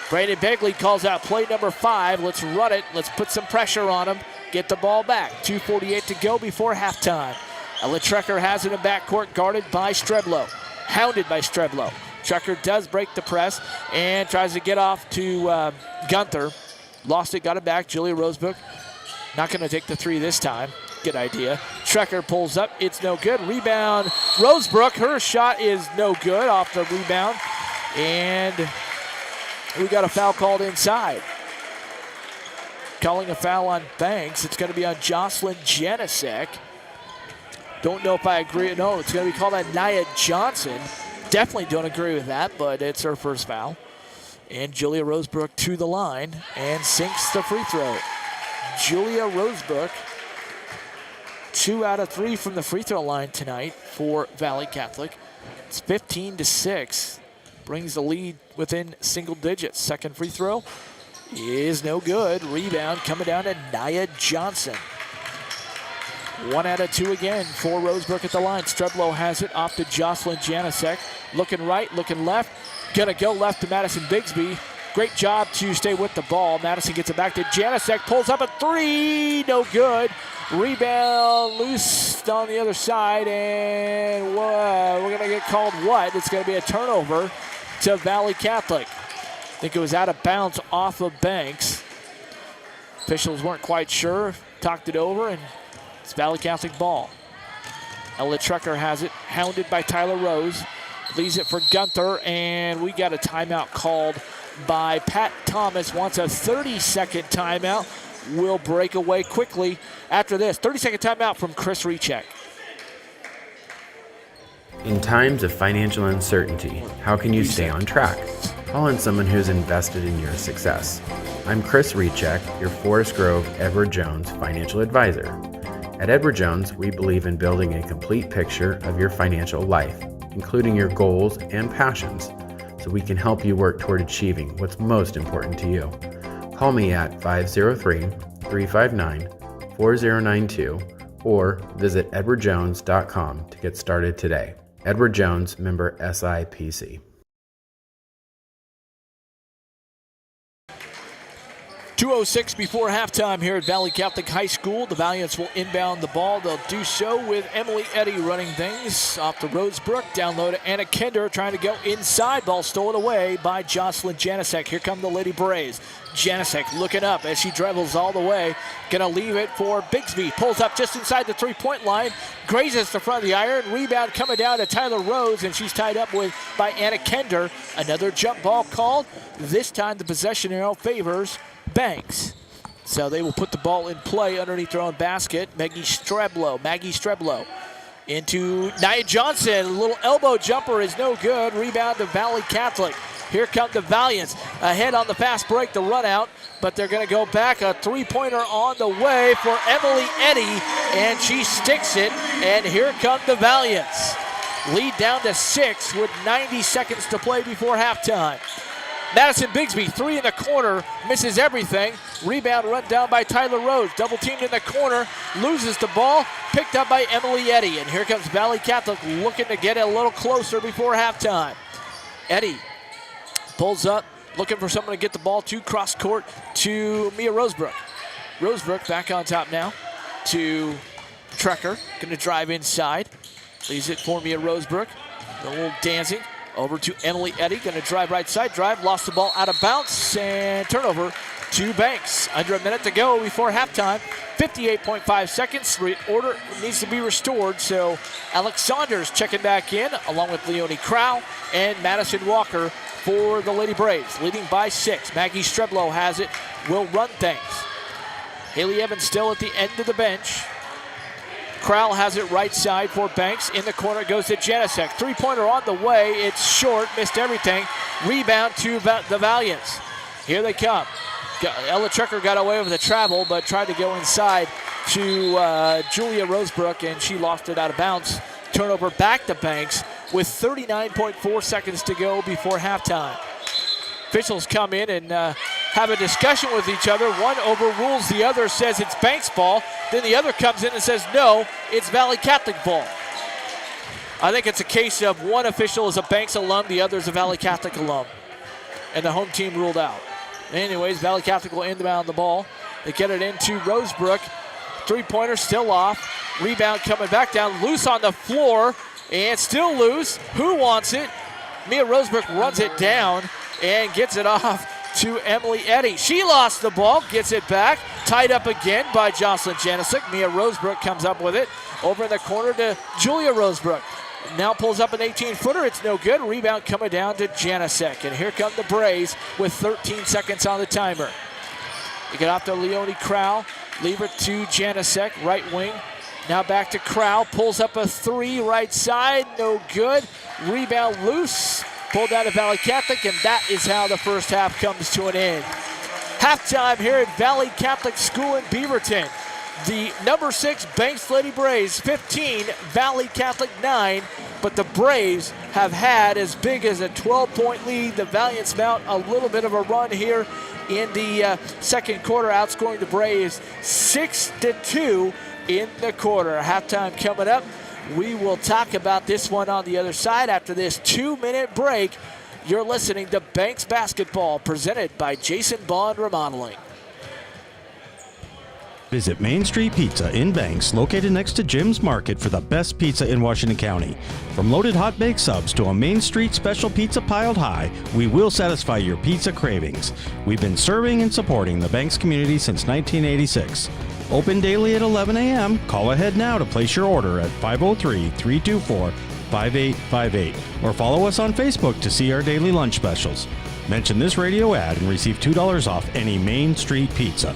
Brandon Begley calls out play number 5. Let's run it. Let's put some pressure on him. Get the ball back. 2:48 to go before halftime. Ella Trecker has it in backcourt, guarded by Streblow. Hounded by Streblow. Trecker does break the press and tries to get off to Gunther. Lost it, got it back. Julia Rosebrook not going to take the three this time. Good idea. Trecker pulls up. It's no good. Rebound. Rosebrook, her shot is no good off the rebound. And we got a foul called inside. Calling a foul on Banks. It's going to be on Jocelyn Janisek. Don't know if I agree. No, it's going to be called on Nia Johnson. Definitely don't agree with that, but it's her first foul. And Julia Rosebrook to the line and sinks the free throw. Julia Rosebrook 2 out of 3 from the free throw line tonight for Valley Catholic. It's 15-6. Brings the lead within single digits. Second free throw is no good. Rebound coming down to Nia Johnson. 1 out of 2 again for Rosebrook at the line. Streblow has it off to Jocelyn Janasek. Looking right, looking left. Gonna go left to Madison Bigsby. Great job to stay with the ball. Madison gets it back to Janasek. Pulls up a 3. No good. Rebound loose on the other side. And we're going to get called what? It's going to be a turnover to Valley Catholic. I think it was out of bounds off of Banks. Officials weren't quite sure. Talked it over, and it's Valley Catholic ball. Ella Trucker has it, hounded by Tyler Rose. Leaves it for Gunther, and we got a timeout called by Pat Thomas. Wants a 30-second timeout. Will break away quickly after this. 30-second timeout from Chris Recheck. In times of financial uncertainty, how can you stay on track? Call on someone who's invested in your success. I'm Chris Recheck, your Forest Grove Edward Jones financial advisor. At Edward Jones, we believe in building a complete picture of your financial life, including your goals and passions, so we can help you work toward achieving what's most important to you. Call me at 503-359-4092 or visit edwardjones.com to get started today. Edward Jones, member SIPC. 2:06 before halftime here at Valley Catholic High School. The Valiants will inbound the ball. They'll do so with Emily Eddy running things off to Rosebrook. Down low to Anna Kender trying to go inside. Ball stolen away by Jocelyn Janasek. Here come the Lady Braves. Janasek looking up as she dribbles all the way. Gonna leave it for Bigsby. Pulls up just inside the three-point line. Grazes the front of the iron. Rebound coming down to Tyler Rose, and she's tied up by Anna Kender. Another jump ball called. This time the possession arrow favors Banks. So they will put the ball in play underneath their own basket. Maggie Streblow into Nia Johnson. A little elbow jumper is no good. Rebound to Valley Catholic. Here come the Valiants. Ahead on the fast break, the run out, but they're going to go back. A three-pointer on the way for Emily Eddy, and she sticks it, and here come the Valiants. Lead down to 6 with 90 seconds to play before halftime. Madison Bigsby, 3 in the corner, misses everything. Rebound run down by Tyler Rose. Double teamed in the corner, loses the ball, picked up by Emily Eddy. And here comes Valley Catholic looking to get it a little closer before halftime. Eddy pulls up, looking for someone to get the ball to cross court to Mia Rosebrook. Rosebrook back on top now to Trekker, gonna drive inside. Leaves it for Mia Rosebrook. A little dancing. Over to Emily Eddy, going to drive right side, lost the ball out of bounds, and turnover to Banks. Under a minute to go before halftime, 58.5 seconds. Order needs to be restored, so Alex Saunders checking back in, along with Leonie Crow and Madison Walker for the Lady Braves, leading by 6. Maggie Streblow has it, will run things. Haley Evans still at the end of the bench. Crowell has it right side for Banks. In the corner goes to Janasek. Three-pointer on the way. It's short. Missed everything. Rebound to the Valiants. Here they come. Ella Trekker got away with the travel, but tried to go inside to Julia Rosebrook, and she lost it out of bounds. Turnover back to Banks with 39.4 seconds to go before halftime. Officials come in and have a discussion with each other. One overrules the other, says it's Banks ball. Then the other comes in and says, no, it's Valley Catholic ball. I think it's a case of one official is a Banks alum, the other is a Valley Catholic alum. And the home team ruled out. Anyways, Valley Catholic will inbound the ball. They get it into Rosebrook. Three-pointer still off. Rebound coming back down, loose on the floor, and still loose. Who wants it? Mia Rosebrook runs it down and gets it off to Emily Eddy. She lost the ball, gets it back, tied up again by Jocelyn Janasek. Mia Rosebrook comes up with it. Over in the corner to Julia Rosebrook. Now pulls up an 18-footer, it's no good. Rebound coming down to Janasek. And here come the Braves with 13 seconds on the timer. They get off to Leonie Crow, leave it to Janasek, right wing. Now back to Crow, pulls up a 3 right side, no good. Rebound loose. Pulled out of Valley Catholic, and that is how the first half comes to an end. Halftime here at Valley Catholic School in Beaverton. The number 6 Banks Lady Braves 15, Valley Catholic 9, but the Braves have had as big as a 12-point lead. The Valiants mount a little bit of a run here in the second quarter, outscoring the Braves 6-2 in the quarter. Halftime coming up. We will talk about this one on the other side after this 2-minute break. You're listening to Banks Basketball, presented by Jason Bond Remodeling. Visit Main Street Pizza in Banks, located next to Jim's Market, for the best pizza in Washington County. From loaded hot baked subs to a Main Street special pizza piled high, we will satisfy your pizza cravings. We've been serving and supporting the Banks community since 1986. Open daily at 11 a.m. Call ahead now to place your order at 503-324-5858 or follow us on Facebook to see our daily lunch specials. Mention this radio ad and receive $2 off any Main Street pizza.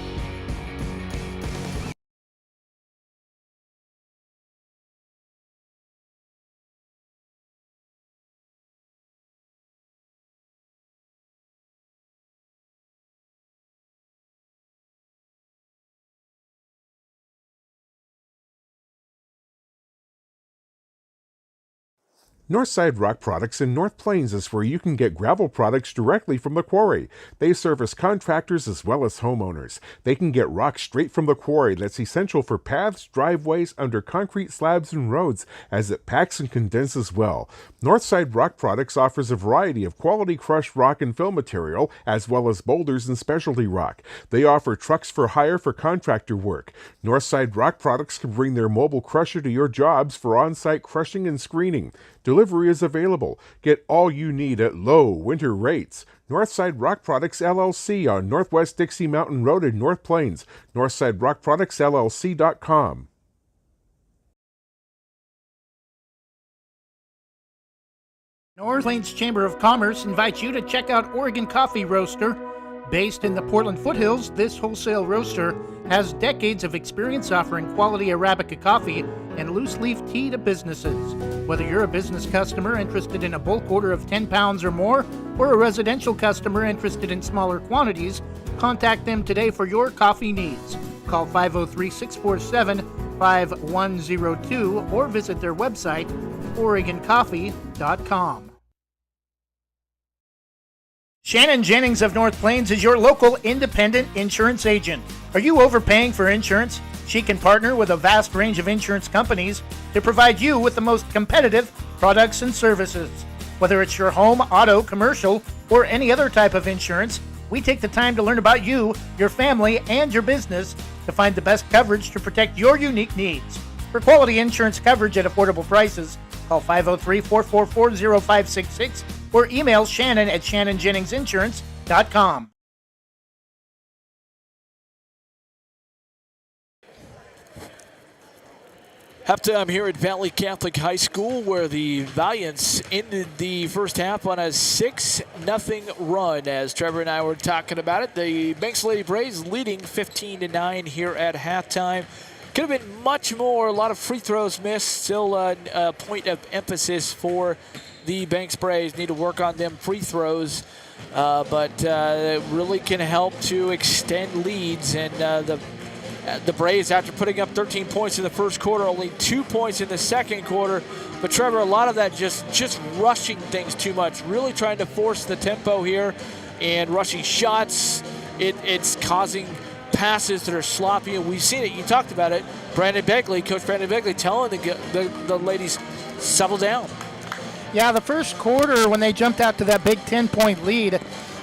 Northside Rock Products in North Plains is where you can get gravel products directly from the quarry. They service contractors as well as homeowners. They can get rock straight from the quarry that's essential for paths, driveways, under concrete slabs and roads, as it packs and condenses well. Northside Rock Products offers a variety of quality crushed rock and fill material, as well as boulders and specialty rock. They offer trucks for hire for contractor work. Northside Rock Products can bring their mobile crusher to your jobs for on-site crushing and screening. Delivery is available. Get all you need at low winter rates. Northside Rock Products LLC on Northwest Dixie Mountain Road in North Plains. NorthsideRockProductsLLC.com. North Plains Chamber of Commerce invites you to check out Oregon Coffee Roaster. Based in the Portland foothills, this wholesale roaster has decades of experience offering quality Arabica coffee and loose-leaf tea to businesses. Whether you're a business customer interested in a bulk order of 10 pounds or more, or a residential customer interested in smaller quantities, contact them today for your coffee needs. Call 503-647-5102 or visit their website, OregonCoffee.com. Shannon Jennings of North Plains is your local independent insurance agent. Are you overpaying for insurance? She can partner with a vast range of insurance companies to provide you with the most competitive products and services. Whether it's your home, auto, commercial, or any other type of insurance, we take the time to learn about you, your family, and your business to find the best coverage to protect your unique needs. For quality insurance coverage at affordable prices, call 503-444-0566 or email Shannon at shannonjenningsinsurance.com. Halftime here at Valley Catholic High School, where the Valiants ended the first half on a 6-0 run. As Trevor and I were talking about it, the Banks Lady Braves leading 15-9 here at halftime. Could have been much more. A lot of free throws missed. Still a point of emphasis for the Banks Braves. Need to work on them free throws, but really can help to extend leads. And the Braves, after putting up 13 points in the first quarter, only 2 points in the second quarter. But Trevor, a lot of that just rushing things too much. Really trying to force the tempo here and rushing shots. It's causing passes that are sloppy, and we've seen it. You talked about it. Coach Brandon Begley telling the ladies, settle down. Yeah, the first quarter when they jumped out to that big 10-point lead,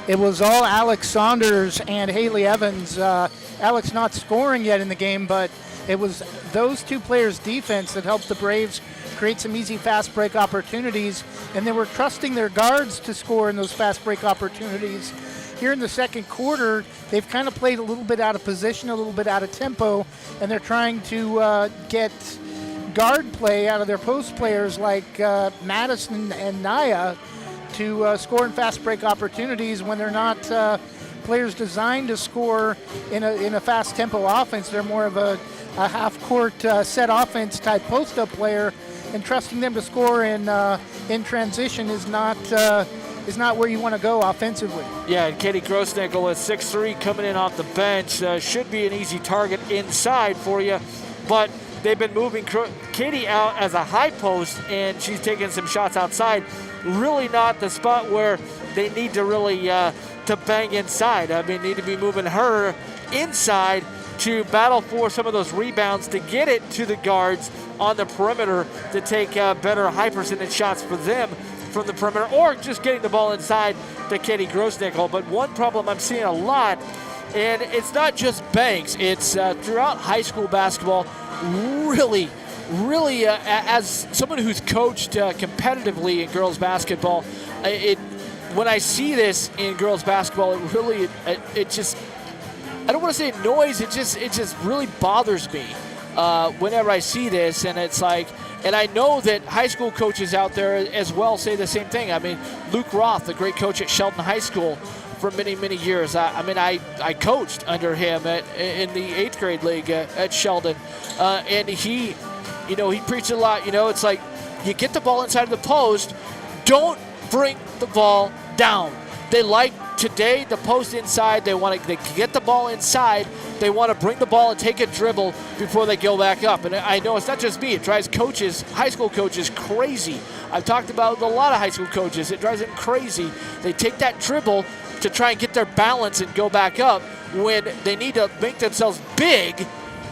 it was all Alex Saunders and Haley Evans. Alex not scoring yet in the game, but it was those two players' defense that helped the Braves create some easy fast break opportunities, and they were trusting their guards to score in those fast break opportunities. Here in the second quarter, they've kind of played a little bit out of position, a little bit out of tempo, and they're trying to get guard play out of their post players like Madison and Naya to score in fast break opportunities when they're not players designed to score in a fast tempo offense. They're more of a half-court set offense type post-up player, and trusting them to score in transition is not is not where you want to go offensively. Yeah, and Katie Grossnickel with 6'3" coming in off the bench should be an easy target inside for you, but they've been moving Katie out as a high post, and she's taking some shots outside. Really not the spot where they need to really to bang inside. I mean, need to be moving her inside to battle for some of those rebounds to get it to the guards on the perimeter to take better high percentage shots for them from the perimeter, or just getting the ball inside to Katie Grossnickel. But one problem I'm seeing a lot, and it's not just Banks, it's throughout high school basketball, really, as someone who's coached competitively in girls basketball, when I see this in girls basketball, it just, I don't want to say noise, it just really bothers me whenever I see this. And it's like, and I know that high school coaches out there as well say the same thing. I mean, Luke Roth, the great coach at Sheldon High School for many, many years. I coached under him in the 8th grade league at Sheldon. And he preached a lot. It's like, you get the ball inside of the post, don't bring the ball down. They like today the post inside. They get the ball inside. They want to bring the ball and take a dribble before they go back up. And I know it's not just me. It drives coaches, high school coaches, crazy. I've talked about a lot of high school coaches. It drives them crazy. They take that dribble to try and get their balance and go back up when they need to make themselves big.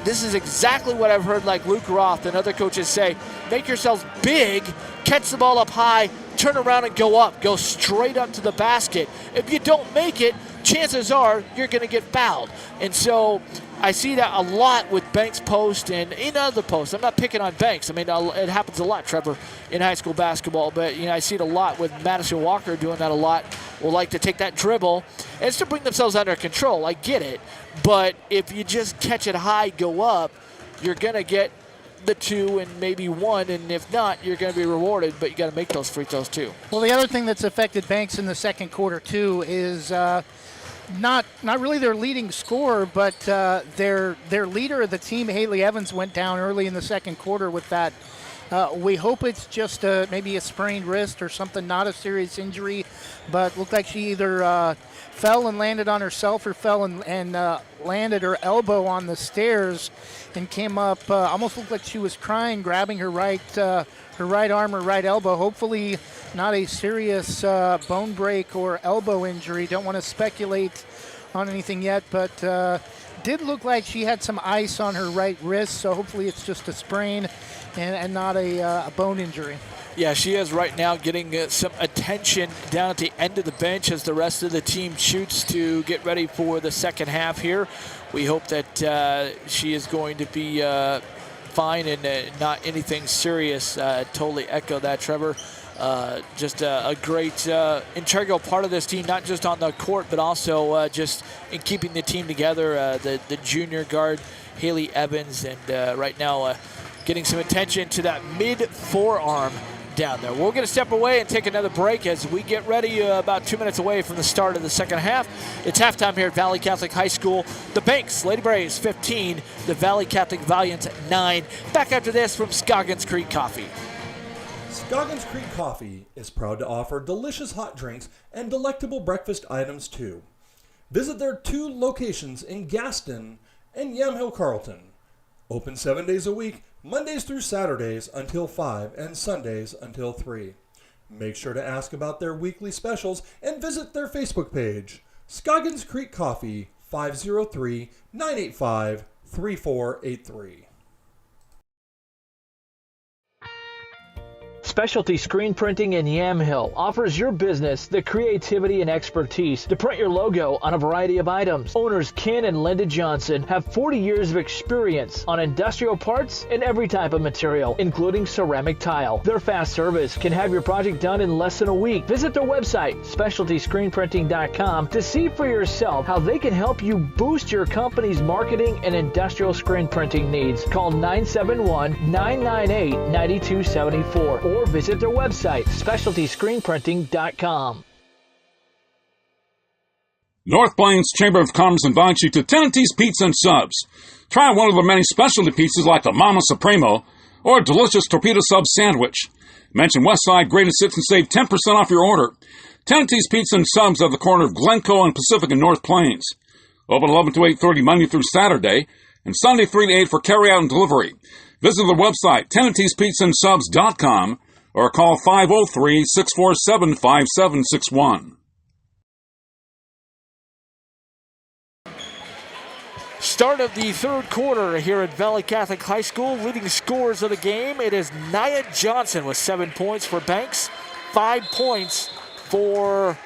This is exactly what I've heard like Luke Roth and other coaches say. Make yourselves big, catch the ball up high, turn around and go up. Go straight up to the basket. If you don't make it, chances are you're going to get fouled. And so I see that a lot with Banks post and in other posts. I'm not picking on Banks. I mean, it happens a lot, Trevor, in high school basketball. But, I see it a lot with Madison Walker doing that a lot. Will like to take that dribble and it's to bring themselves under control. I get it. But if you just catch it high, go up, you're going to get the 2 and maybe 1, and if not, you're going to be rewarded, but you got to make those free throws too. Well, the other thing that's affected Banks in the second quarter too is not really their leading scorer, but their leader of the team, Haley Evans, went down early in the second quarter with that. We hope it's just maybe a sprained wrist or something, not a serious injury, but looked like she either fell and landed on herself or fell and landed her elbow on the stairs and came up, almost looked like she was crying, grabbing her right arm or right elbow. Hopefully not a serious bone break or elbow injury. Don't want to speculate on anything yet, but did look like she had some ice on her right wrist, so hopefully it's just a sprain and not a bone injury. Yeah, she is right now getting some attention down at the end of the bench as the rest of the team shoots to get ready for the second half here. We hope that she is going to be fine and not anything serious. Totally echo that, Trevor. Just a great integral part of this team, not just on the court, but also just in keeping the team together. The junior guard, Haley Evans, and right now getting some attention to that mid-forearm down there. We're going to step away and take another break as we get ready about 2 minutes away from the start of the second half. It's halftime here at Valley Catholic High School. The Banks Lady Braves 15, the Valley Catholic Valiants 9. Back after this from Scoggins Creek Coffee. Scoggins Creek Coffee is proud to offer delicious hot drinks and delectable breakfast items too. Visit their 2 locations in Gaston and Yamhill Carlton. Open 7 days a week, Mondays through Saturdays until 5 and Sundays until 3. Make sure to ask about their weekly specials and visit their Facebook page. Scoggins Creek Coffee, 503-985-3483. Specialty Screen Printing in Yamhill offers your business the creativity and expertise to print your logo on a variety of items. Owners Ken and Linda Johnson have 40 years of experience on industrial parts and every type of material, including ceramic tile. Their fast service can have your project done in less than a week. Visit their website, specialtyscreenprinting.com, to see for yourself how they can help you boost your company's marketing and industrial screen printing needs. Call 971-998-9274 or visit their website, specialtyscreenprinting.com. North Plains Chamber of Commerce invites you to Tenante's Pizza and Subs. Try one of the many specialty pizzas like the Mama Supremo or a delicious torpedo sub sandwich. Mention Westside Greatest Hits and save 10% off your order. Tennessee's Pizza and Subs at the corner of Glencoe and Pacific and North Plains. Open 11 to 8:30 Monday through Saturday, and Sunday 3 to 8 for carry-out and delivery. Visit the website, Tennessee'sPizzaandsubs.com, or call 503-647-5761. Start of the third quarter here at Valley Catholic High School. Leading scorers of the game, it is Nia Johnson with 7 points for Banks, 5 points for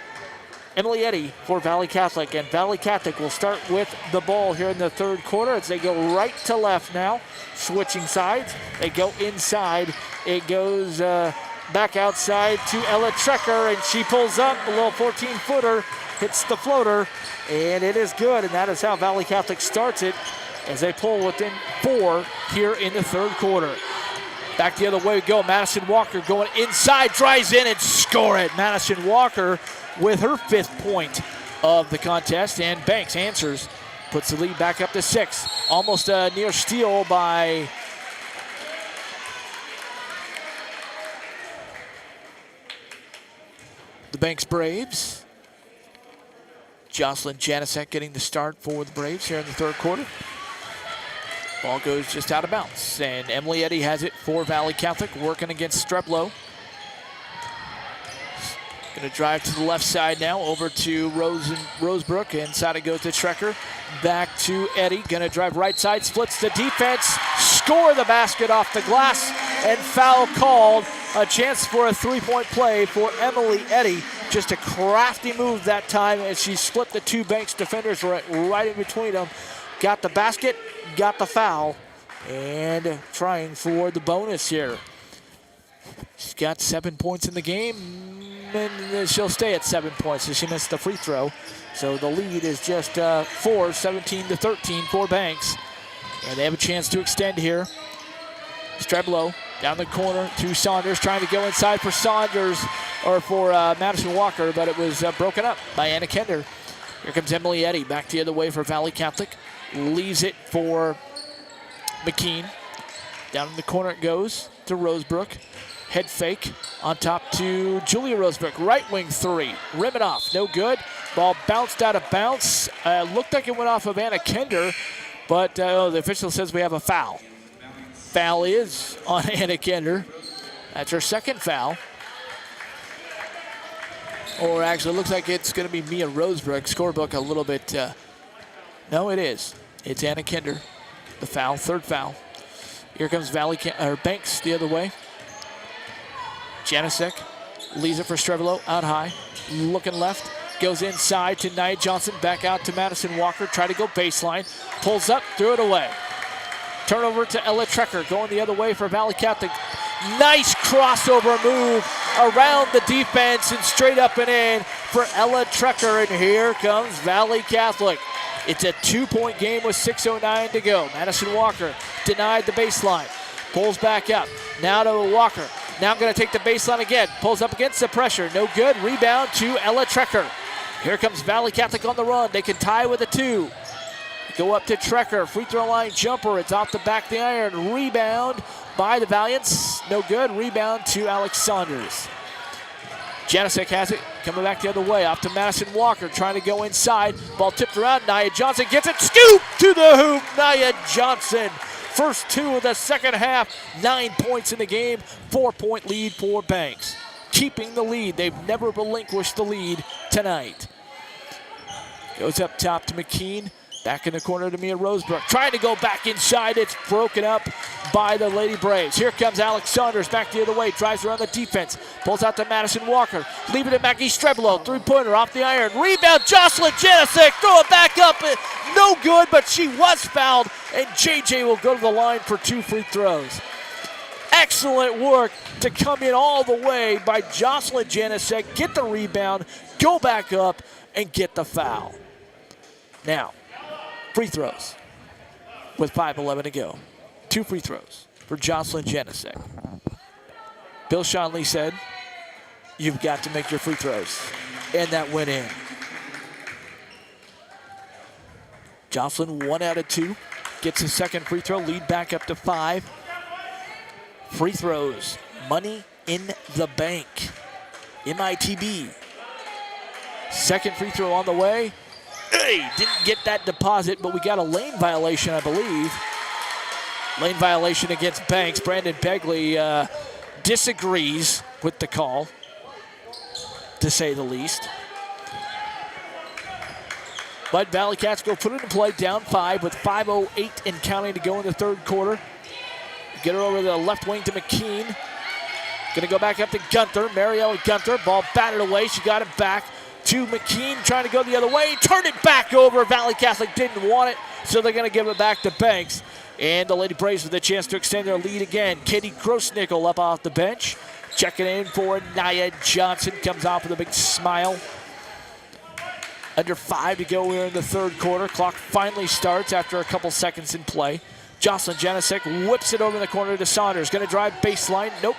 Emily Eddy for Valley Catholic. And Valley Catholic will start with the ball here in the third quarter as they go right to left now, switching sides. They go inside. It goes back outside to Ella Trecker, and she pulls up a little 14-footer, hits the floater, and it is good. And that is how Valley Catholic starts it as they pull within 4 here in the third quarter. Back the other way we go. Madison Walker going inside, drives in and score it. Madison Walker with her 5th point of the contest, and Banks answers, puts the lead back up to 6. Almost a near steal by the Banks Braves. Jocelyn Janicek getting the start for the Braves here in the third quarter. Ball goes just out of bounds, and Emily Eddy has it for Valley Catholic, working against Streplow. Going to drive to the left side now, over to Rosebrook. Inside it goes to Trecker. Back to Eddy. Going to drive right side, splits the defense, score the basket off the glass, and foul called. A chance for a 3-point play for Emily Eddy. Just a crafty move that time as she split the 2 Banks defenders right in between them. Got the basket, got the foul, and trying for the bonus here. She's got 7 points in the game, and she'll stay at 7 points as she missed the free throw. So the lead is just 17-13 for Banks. And they have a chance to extend here. Streblow down the corner to Saunders, trying to go inside for Saunders, or for Madison Walker, but it was broken up by Anna Kender. Here comes Emily Eddy, back the other way for Valley Catholic. Leaves it for McKean. Down in the corner it goes to Rosebrook. Head fake on top to Julia Rosebrook. Right wing 3. Rim it off. No good. Ball bounced out of bounds. Looked like it went off of Anna Kender, but the official says we have a foul. Foul is on Anna Kender. That's her 2nd foul. Or actually, it looks like it's going to be Mia Rosebrook. Scorebook a little bit. No, it is. It's Anna Kender. The foul, 3rd foul. Here comes Banks the other way. Janicek leaves it for Strevelo, out high. Looking left. Goes inside to Nia Johnson. Back out to Madison Walker. Try to go baseline. Pulls up, threw it away. Turnover to Ella Trecker, going the other way for Valley Catholic. Nice crossover move around the defense and straight up and in for Ella Trecker. And here comes Valley Catholic. It's a 2-point game with 6:09 to go. Madison Walker denied the baseline. Pulls back up. Now to Walker. Now going to take the baseline again. Pulls up against the pressure. No good. Rebound to Ella Trecker. Here comes Valley Catholic on the run. They can tie with a 2. Go up to Trecker. Free throw line jumper. It's off the back of the iron. Rebound by the Valiants. No good. Rebound to Alex Saunders. Janicek has it. Coming back the other way. Off to Madison Walker. Trying to go inside. Ball tipped around. Nia Johnson gets it. Scoop to the hoop. Nia Johnson. First 2 of the second half. 9 points in the game. 4-point lead for Banks. Keeping the lead. They've never relinquished the lead tonight. Goes up top to McKean. Back in the corner to Mia Rosebrook. Trying to go back inside. It's broken up by the Lady Braves. Here comes Alex Saunders back the other way. Drives around the defense. Pulls out to Madison Walker. Leave it to Maggie Strebelo. 3-pointer off the iron. Rebound. Jocelyn Janicek. Throw it back up. No good, but she was fouled. And JJ will go to the line for 2 free throws. Excellent work to come in all the way by Jocelyn Janicek. Get the rebound. Go back up and get the foul. Now, free throws with 5:11 to go. 2 free throws for Jocelyn Janicek. Bill Shonley said, you've got to make your free throws. And that went in. Jocelyn 1 out of 2. Gets his 2nd free throw. Lead back up to 5. Free throws. Money in the bank. MITB. Second free throw on the way. Hey, didn't get that deposit, but we got a lane violation, I believe. Lane violation against Banks. Brandon Begley disagrees with the call, to say the least. But Valley Cats go put it in play, down 5 with 5:08 and counting to go in the third quarter. Get her over the left wing to McKean. Going to go back up to Gunther. Mariella Gunther, ball batted away. She got it back to McKean, trying to go the other way. Turned it back over. Valley Catholic didn't want it, so they're going to give it back to Banks. And the Lady Braves with a chance to extend their lead again. Katie Grossnickel up off the bench. Checking in for Nia Johnson. Comes off with a big smile. Under 5 to go here in the third quarter. Clock finally starts after a couple seconds in play. Jocelyn Janicek whips it over in the corner to Saunders. Going to drive baseline. Nope,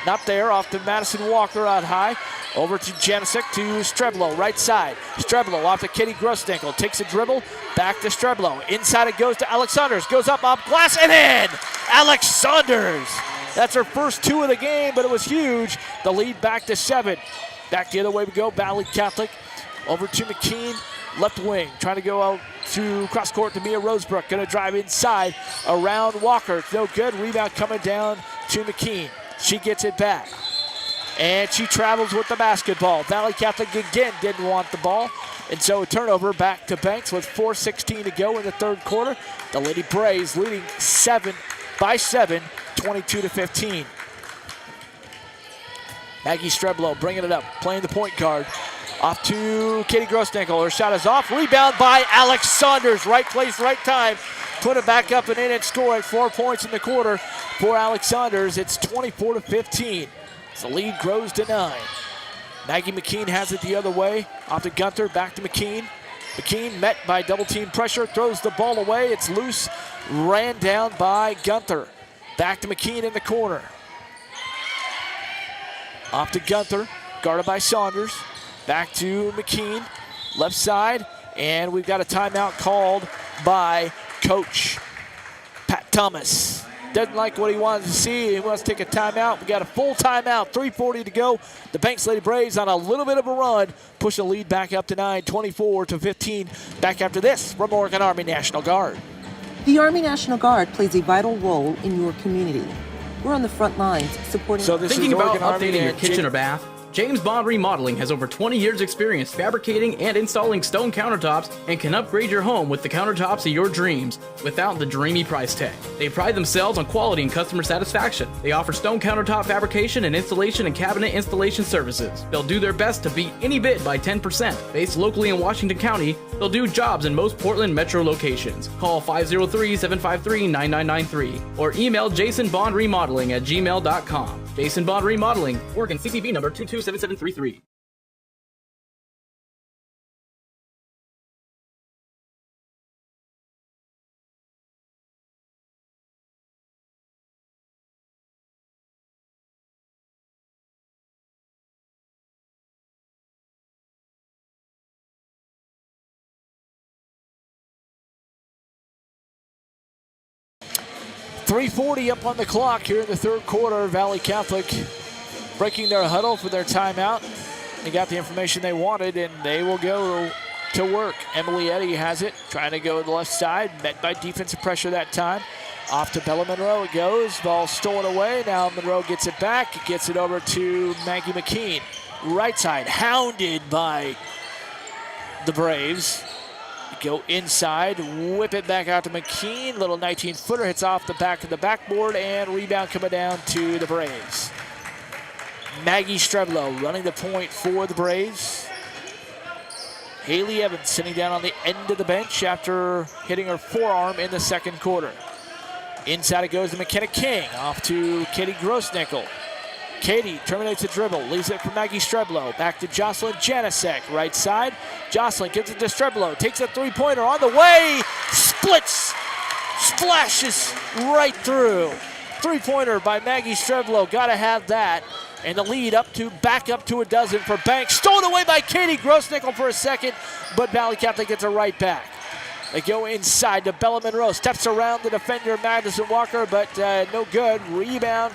not there. Off to Madison Walker out high. Over to Janicek to Streblo, right side. Streblo off to Katie Grossnickel. Takes a dribble. Back to Streblo. Inside it goes to Alex Saunders. Goes up off glass and in! Alex Saunders! That's her first 2 of the game, but it was huge. The lead back to 7. Back the other way we go. Valley Catholic over to McKean. Left wing, trying to go out to cross court to Mia Rosebrook. Going to drive inside around Walker. It's no good. Rebound coming down to McKean. She gets it back. And she travels with the basketball. Valley Catholic again didn't want the ball. And so a turnover back to Banks with 4:16 to go in the third quarter. The Lady Braves leading 7 by 7, 22-15. Maggie Streblo bringing it up, playing the point guard. Off to Katie Grossnickel. Her shot is off. Rebound by Alex Saunders. Right place, right time. Put it back up and in and score at 4 points in the quarter for Alex Saunders. It's 24-15. So the lead grows to 9. Maggie McKean has it the other way. Off to Gunther, back to McKean. McKean met by double team pressure, throws the ball away. It's loose. Ran down by Gunther. Back to McKean in the corner. Off to Gunther, guarded by Saunders. Back to McKean, left side, and we've got a timeout called by Coach Pat Thomas. Doesn't like what he wanted to see. He wants to take a timeout. We got a full timeout, 3:40 to go. The Banks Lady Braves on a little bit of a run, push the lead back up to 9, 24-15. Back after this from Oregon Army National Guard. The Army National Guard plays a vital role in your community. We're on the front lines supporting. So thinking about updating your kitchen or bath? James Bond Remodeling has over 20 years experience fabricating and installing stone countertops and can upgrade your home with the countertops of your dreams without the dreamy price tag. They pride themselves on quality and customer satisfaction. They offer stone countertop fabrication and installation and cabinet installation services. They'll do their best to beat any bid by 10%. Based locally in Washington County, they'll do jobs in most Portland metro locations. Call 503-753-9993 or email jasonbondremodeling@gmail.com. Jason Bond Remodeling, Oregon CCV number 227733. .340 up on the clock here in the third quarter. Valley Catholic breaking their huddle for their timeout. They got the information they wanted, and they will go to work. Emily Eddy has it, trying to go to the left side, met by defensive pressure that time. Off to Bella Monroe it goes, ball stolen away. Now Monroe gets it back, gets it over to Maggie McKean. Right side, hounded by the Braves. Go inside, whip it back out to McKean. Little 19-footer hits off the back of the backboard, and rebound coming down to the Braves. Maggie Streblo running the point for the Braves. Haley Evans sitting down on the end of the bench after hitting her forearm in the second quarter. Inside it goes to McKenna King, off to Katie Grossnickel. Katie terminates the dribble, leaves it for Maggie Streblo. Back to Jocelyn Janicek, right side. Jocelyn gives it to Streblo, takes a three-pointer on the way, splits, splashes right through. Three-pointer by Maggie Streblo, gotta have that. And the lead back up to a dozen for Banks. Stolen away by Katie Grossnickel for a second, but Valley Catholic gets it right back. They go inside to Bella Monroe, steps around the defender Madison Walker, but no good. Rebound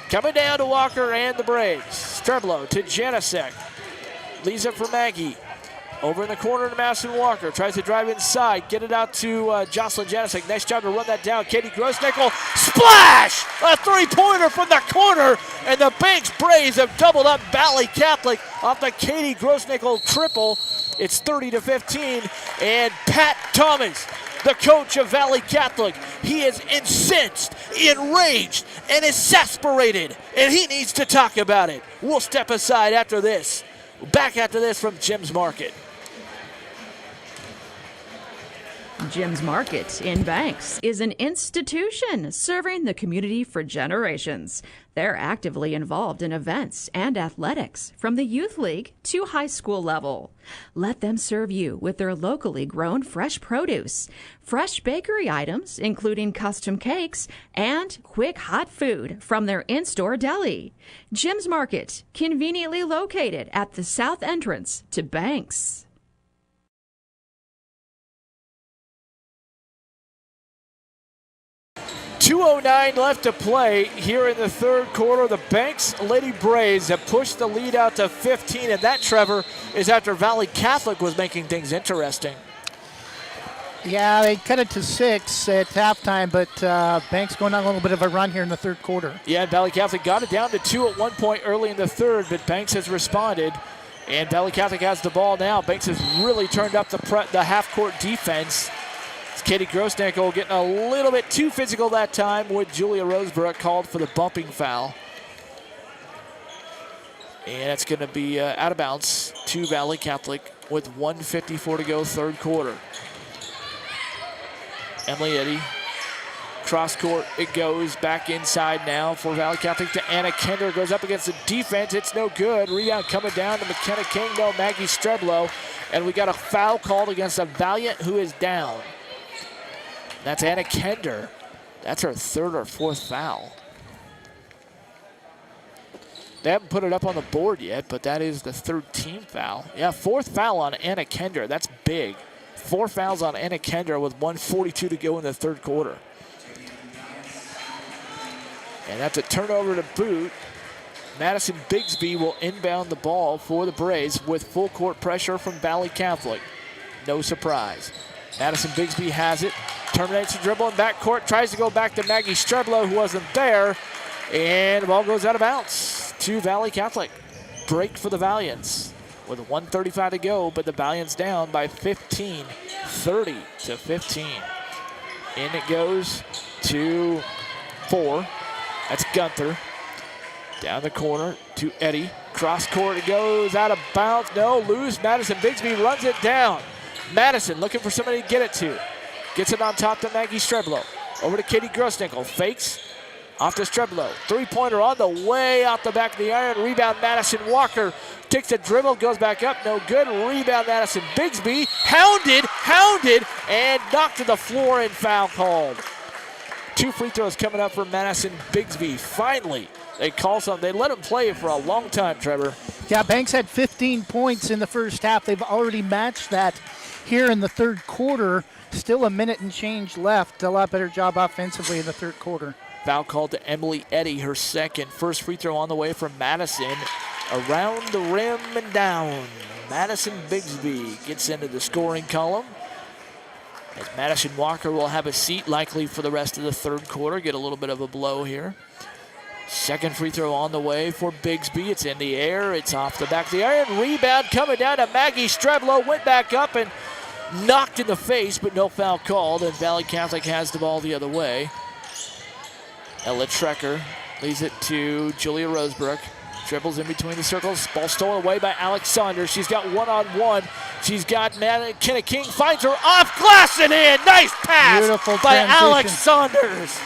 coming down to Walker and the Braves. Streblo to Janicek. Leaves it for Maggie. Over in the corner to Madison Walker. Tries to drive inside. Get it out to Jocelyn Janicek. Nice job to run that down. Katie Grossnickel. Splash! A three-pointer from the corner. And the Banks Braves have doubled up Valley Catholic off the Katie Grossnickel triple. It's 30-15. And Pat Thomas, the coach of Valley Catholic, he is incensed, enraged, and exasperated. And he needs to talk about it. We'll step aside after this. Back after this from Jim's Market. Jim's Market in Banks is an institution serving the community for generations. They're actively involved in events and athletics from the youth league to high school level. Let them serve you with their locally grown fresh produce, fresh bakery items, including custom cakes, and quick hot food from their in-store deli. Jim's Market, conveniently located at the south entrance to Banks. 2:09 left to play here in the third quarter. The Banks Lady Braves have pushed the lead out to 15, and that, Trevor, is after Valley Catholic was making things interesting. Yeah, they cut it to 6 at halftime, but Banks going on a little bit of a run here in the third quarter. Yeah, Valley Catholic got it down to 2 at one point early in the third, but Banks has responded, and Valley Catholic has the ball now. Banks has really turned up the half-court defense. It's Katie Grossnickel getting a little bit too physical that time with Julia Roseborough called for the bumping foul. And it's going to be out of bounds to Valley Catholic with 1:54 to go, third quarter. Emily Eddy, cross court, it goes back inside now for Valley Catholic to Anna Kender. Goes up against the defense, it's no good. Rebound coming down to McKenna King, no, Maggie Streblow. And we got a foul called against a Valiant who is down. That's Anna Kender. That's her third or fourth foul. They haven't put it up on the board yet, but that is the third team foul. Yeah, fourth foul on Anna Kender. That's big. 4 fouls on Anna Kender with 1:42 to go in the third quarter. And that's a turnover to boot. Madison Bigsby will inbound the ball for the Braves with full court pressure from Valley Catholic. No surprise. Madison Bigsby has it. Terminates the dribble in backcourt. Tries to go back to Maggie Streblow, who wasn't there. And the ball goes out of bounds to Valley Catholic. Break for the Valiants with 1:35 to go, but the Valiants down by 15, 30-15. In it goes to 4. That's Gunther. Down the corner to Eddy. Cross court, it goes out of bounds. No, loose. Madison Bigsby runs it down. Madison looking for somebody to get it to. Gets it on top to Maggie Streblow. Over to Katie Grossnickel. Fakes. Off to Streblow. Three-pointer on the way off the back of the iron. Rebound Madison Walker. Takes a dribble, goes back up. No good. Rebound Madison Bigsby. Hounded, and knocked to the floor and foul called. 2 free throws coming up for Madison Bigsby. Finally, they call something. They let him play for a long time, Trevor. Yeah, Banks had 15 points in the first half. They've already matched that here in the third quarter. Still a minute and change left. A lot better job offensively in the third quarter. Foul called to Emily Eddy, her second. First free throw on the way from Madison. Around the rim and down. Madison Bigsby gets into the scoring column. As Madison Walker will have a seat likely for the rest of the third quarter. Get a little bit of a blow here. Second free throw on the way for Bigsby. It's in the air. It's off the back of the iron. Rebound coming down to Maggie Streblow. Went back up and knocked in the face, but no foul called. And Valley Catholic has the ball the other way. Ella Trecker leaves it to Julia Rosebrook. Dribbles in between the circles. Ball stolen away by Alex Saunders. She's got one-on-one. She's got McKenna King. Finds her off glass and in. Nice pass Beautiful by transition. Alex Saunders.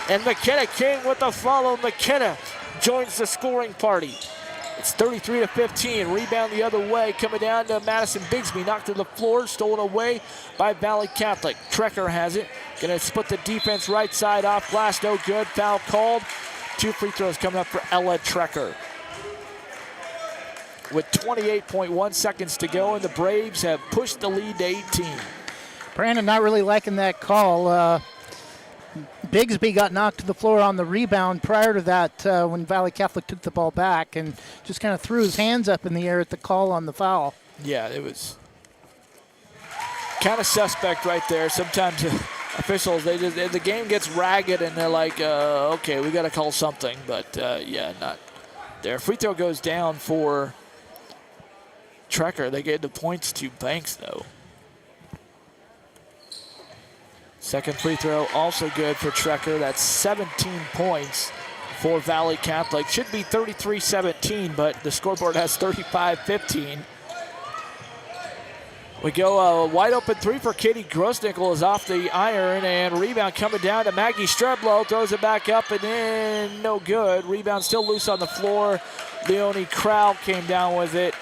And McKenna King with the follow. McKenna joins the scoring party. It's 33-15. Rebound the other way. Coming down to Madison Bigsby. Knocked to the floor. Stolen away by Valley Catholic. Trecker has it. Going to split the defense right side off glass. No good. Foul called. 2 free throws coming up for Ella Trecker. With 28.1 seconds to go, and the Braves have pushed the lead to 18. Brandon not really liking that call. Bigsby got knocked to the floor on the rebound prior to that when Valley Catholic took the ball back and just kind of threw his hands up in the air at the call on the foul. Yeah, it was kind of suspect right there. Sometimes officials, the game gets ragged and they're like, okay, we got to call something. But, yeah, not there. Free throw goes down for Trecker. They gave the points to Banks, though. Second free throw also good for Trecker. That's 17 points for Valley Catholic. Should be 33-17, but the scoreboard has 35-15. We go wide open three for Katie Grossnickel is off the iron, and rebound coming down to Maggie Streblow. Throws it back up and in, no good. Rebound still loose on the floor. Leonie Crowell came down with it.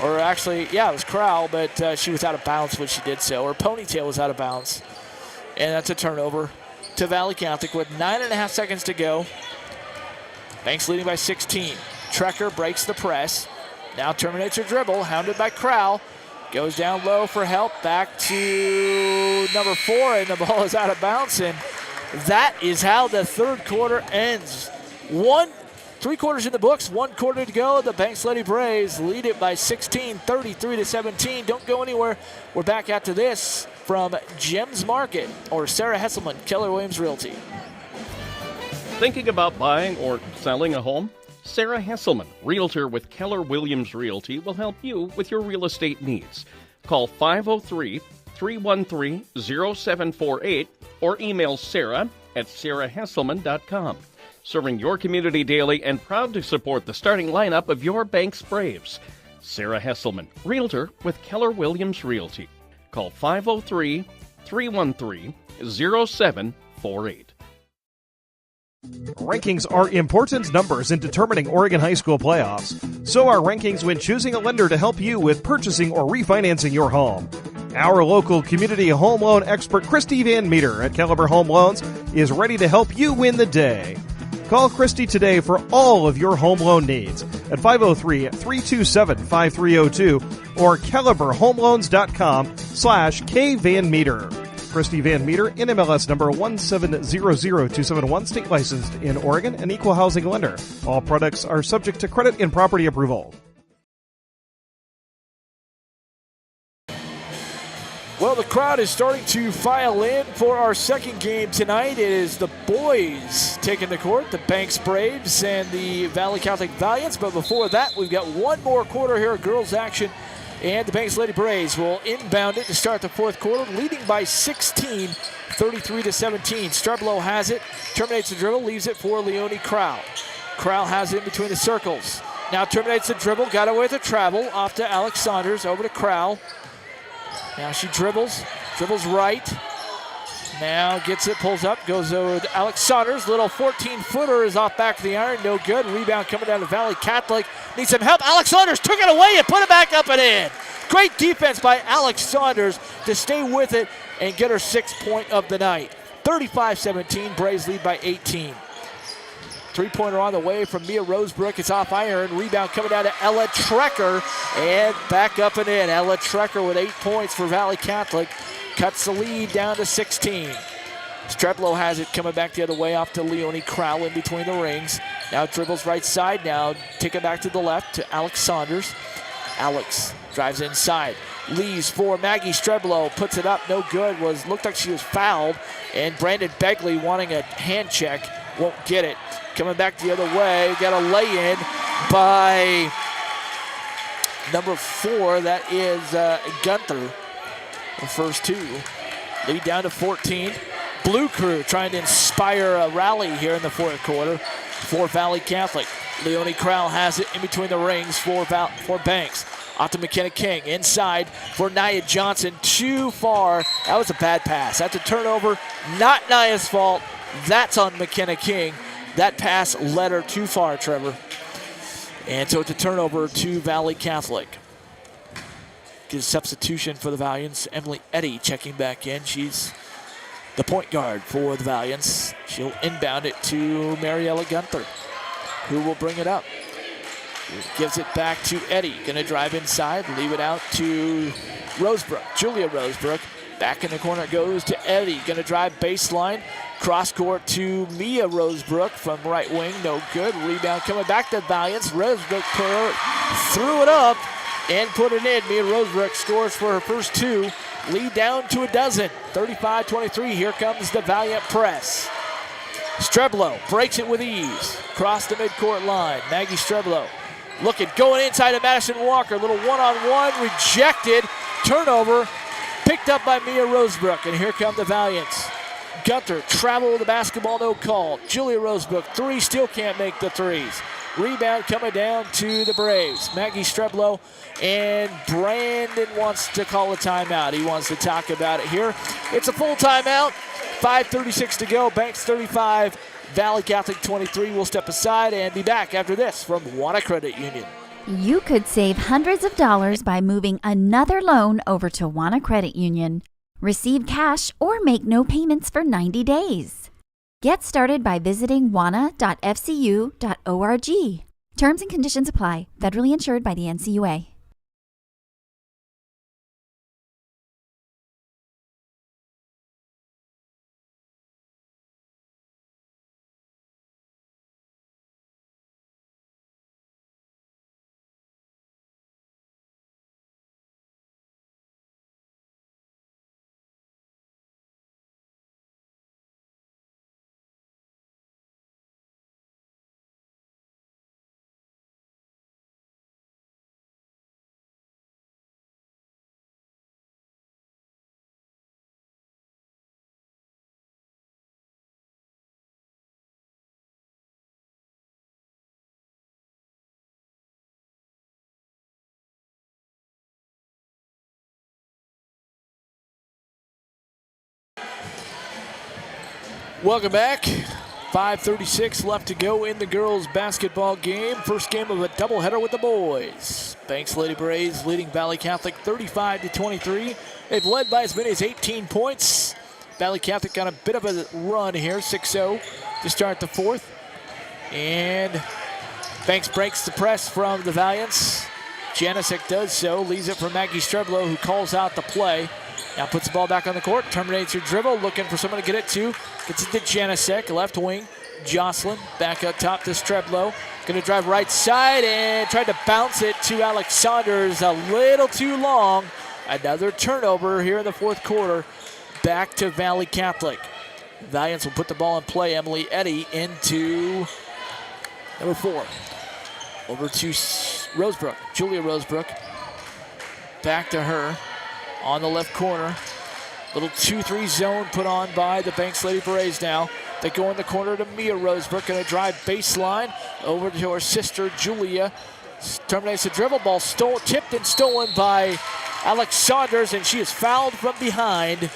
Or actually, yeah, it was Crowell, but she was out of bounds when she did so. Her ponytail was out of bounds. And that's a turnover to Valley Catholic with 9.5 seconds to go. Banks leading by 16. Trecker breaks the press. Now terminates her dribble, hounded by Crowell. Goes down low for help. Back to number 4, and the ball is out of bounds. And that is how the third quarter ends. 3 quarters in the books, 1 quarter to go. The Banks Lady Braves lead it by 16, 33-17. Don't go anywhere. We're back after this from Jim's Market, or Sarah Hesselman, Keller Williams Realty. Thinking about buying or selling a home? Sarah Hesselman, Realtor with Keller Williams Realty, will help you with your real estate needs. Call 503-313-0748 or email Sarah at sarahhesselman.com. Serving your community daily and proud to support the starting lineup of your bank's Braves. Sarah Hesselman, Realtor with Keller Williams Realty. Call 503-313-0748. Rankings are important numbers in determining Oregon high school playoffs. So are rankings when choosing a lender to help you with purchasing or refinancing your home. Our local community home loan expert, Christy Van Meter at Caliber Home Loans, is ready to help you win the day. Call Christy today for all of your home loan needs at 503-327-5302 or caliberhomeloans.com/kvanmeter. Christy Van Meter, NMLS number 1700271, state licensed in Oregon, an equal housing lender. All products are subject to credit and property approval. Well, the crowd is starting to file in for our second game tonight. It is the boys taking the court, the Banks Braves and the Valley Catholic Valiants. But before that, we've got one more quarter here of girls action. And the Banks Lady Braves will inbound it to start the fourth quarter, leading by 16, 33-17. Streblow has it, terminates the dribble, leaves it for Leonie Crowell. Crowell has it in between the circles. Now terminates the dribble, got away with the travel, off to Alex Saunders, over to Crowell. Now she dribbles right. Now gets it, pulls up, goes over to Alex Saunders. Little 14-footer is off back of the iron, no good. Rebound coming down to Valley Catholic. Needs some help. Alex Saunders took it away and put it back up and in. Great defense by Alex Saunders to stay with it and get her 6th point of the night. 35-17, Braves lead by 18. Three-pointer on the way from Mia Rosebrook. It's off iron. Rebound coming down to Ella Trecker and back up and in. Ella Trecker with 8 points for Valley Catholic. Cuts the lead down to 16. Streblow has it coming back the other way off to Leonie Crowell in between the rings. Now dribbles right side. Now take it back to the left to Alex Saunders. Alex drives inside. Leaves for Maggie Streblow. Puts it up. No good. Looked like she was fouled. And Brandon Begley wanting a hand check. Won't get it. Coming back the other way. Got a lay-in by number 4. That is Gunther. The first 2. Lead down to 14. Blue Crew trying to inspire a rally here in the fourth quarter for Valley Catholic. Leonie Crowell has it in between the rings for Banks. Off to McKenna King. Inside for Nia Johnson. Too far. That was a bad pass. That's a turnover. Not Nia's fault. That's on McKenna King. That pass led her too far, Trevor. And so it's a turnover to Valley Catholic. Get a substitution for the Valiants. Emily Eddy checking back in. She's the point guard for the Valiants. She'll inbound it to Mariella Gunther, who will bring it up. Gives it back to Eddy. Going to drive inside, leave it out to Rosebrook. Julia Rosebrook. Back in the corner goes to Eddy. Going to drive baseline. Cross court to Mia Rosebrook from right wing. No good. Rebound coming back to Valiants. Rosebrook threw it up and put it in. Mia Rosebrook scores for her first 2. lead down to a dozen. 35-23, here comes the Valiant press. Streblo breaks it with ease. Across the midcourt line, Maggie Streblo looking, going inside of Madison Walker. Little one-on-one, rejected. Turnover, picked up by Mia Rosebrook, and here come the Valiants. Gunter travel with the basketball, no call. Julia Rosebrook, three, still can't make the threes. Rebound coming down to the Braves. Maggie Streblo, and Brandon wants to call a timeout. He wants to talk about it here. It's a full timeout. 5:36 to go. Banks 35, Valley Catholic 23. We'll step aside and be back after this from Wanna Credit Union. You could save hundreds of dollars by moving another loan over to Wanna Credit Union. Receive cash or make no payments for 90 days. Get started by visiting wana.fcu.org. Terms and conditions apply. Federally insured by the NCUA. Welcome back. 5:36 left to go in the girls' basketball game. First game of a doubleheader with the boys. Banks Lady Braves leading Valley Catholic 35-23. They've led by as many as 18 points. Valley Catholic on a bit of a run here, 6-0 to start the fourth. And Banks breaks the press from the Valiants. Janicek does so, leaves it for Maggie Streblo, who calls out the play. Now puts the ball back on the court, terminates her dribble, looking for someone to get it to. Gets it to Janicek, left wing. Jocelyn back up top to Streblo. Going to drive right side and tried to bounce it to Alex Saunders a little too long. Another turnover here in the fourth quarter. Back to Valley Catholic. Valiants will put the ball in play. Emily Eddy into number 4. Over to Rosebrook, Julia Rosebrook. Back to her. On the left corner, little 2-3 zone put on by the Banks Lady Braves now. They go in the corner to Mia Rosebrook, gonna drive baseline over to her sister Julia. Terminates the dribble, ball tipped and stolen by Alex Saunders, and she is fouled from behind.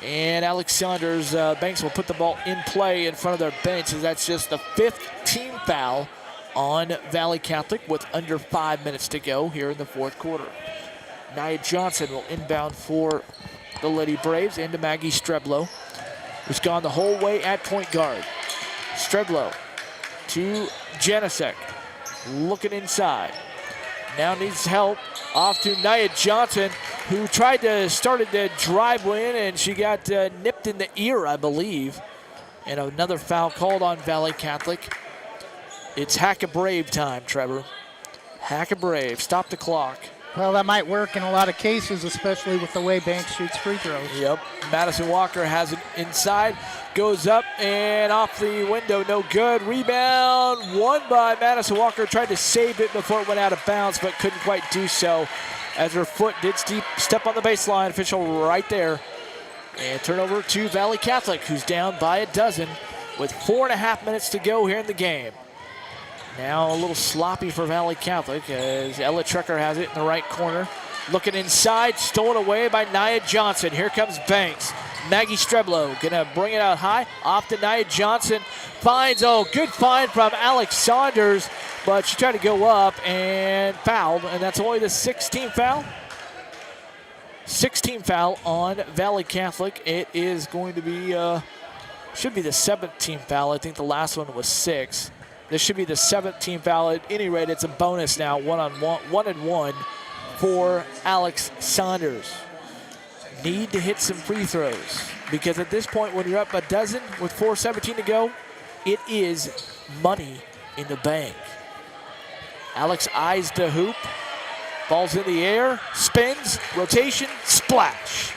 And Alex Saunders, Banks will put the ball in play in front of their bench, as that's just the 5th team foul on Valley Catholic with under 5 minutes to go here in the fourth quarter. Nia Johnson will inbound for the Lady Braves into Maggie Streblo, who's gone the whole way at point guard. Streblo to Janicek, looking inside. Now needs help. Off to Nia Johnson, who started to drive in, and she got nipped in the ear, I believe. And another foul called on Valley Catholic. It's Hack-a-Brave time, Trevor. Hack-a-Brave, stop the clock. Well, that might work in a lot of cases, especially with the way Banks shoots free throws. Yep. Madison Walker has it inside, goes up and off the window, no good. Rebound, won by Madison Walker. Tried to save it before it went out of bounds, but couldn't quite do so, as her foot did step on the baseline. Official right there. And turnover to Valley Catholic, who's down by a dozen with 4.5 minutes to go here in the game. Now a little sloppy for Valley Catholic, as Ella Trecker has it in the right corner. Looking inside, stolen away by Nia Johnson. Here comes Banks. Maggie Streblo gonna bring it out high. Off to Nia Johnson. Finds, good find from Alex Saunders, but she tried to go up and fouled, and that's only the 16th foul. 16th foul on Valley Catholic. It is going to be, should be the 17th foul. I think the last one was 6. This should be the 17th foul. At any rate, it's a bonus now, 1-on-1 for Alex Saunders. Need to hit some free throws, because at this point, when you're up a dozen with 4:17 to go, it is money in the bank. Alex eyes the hoop. Ball's in the air, spins, rotation, splash.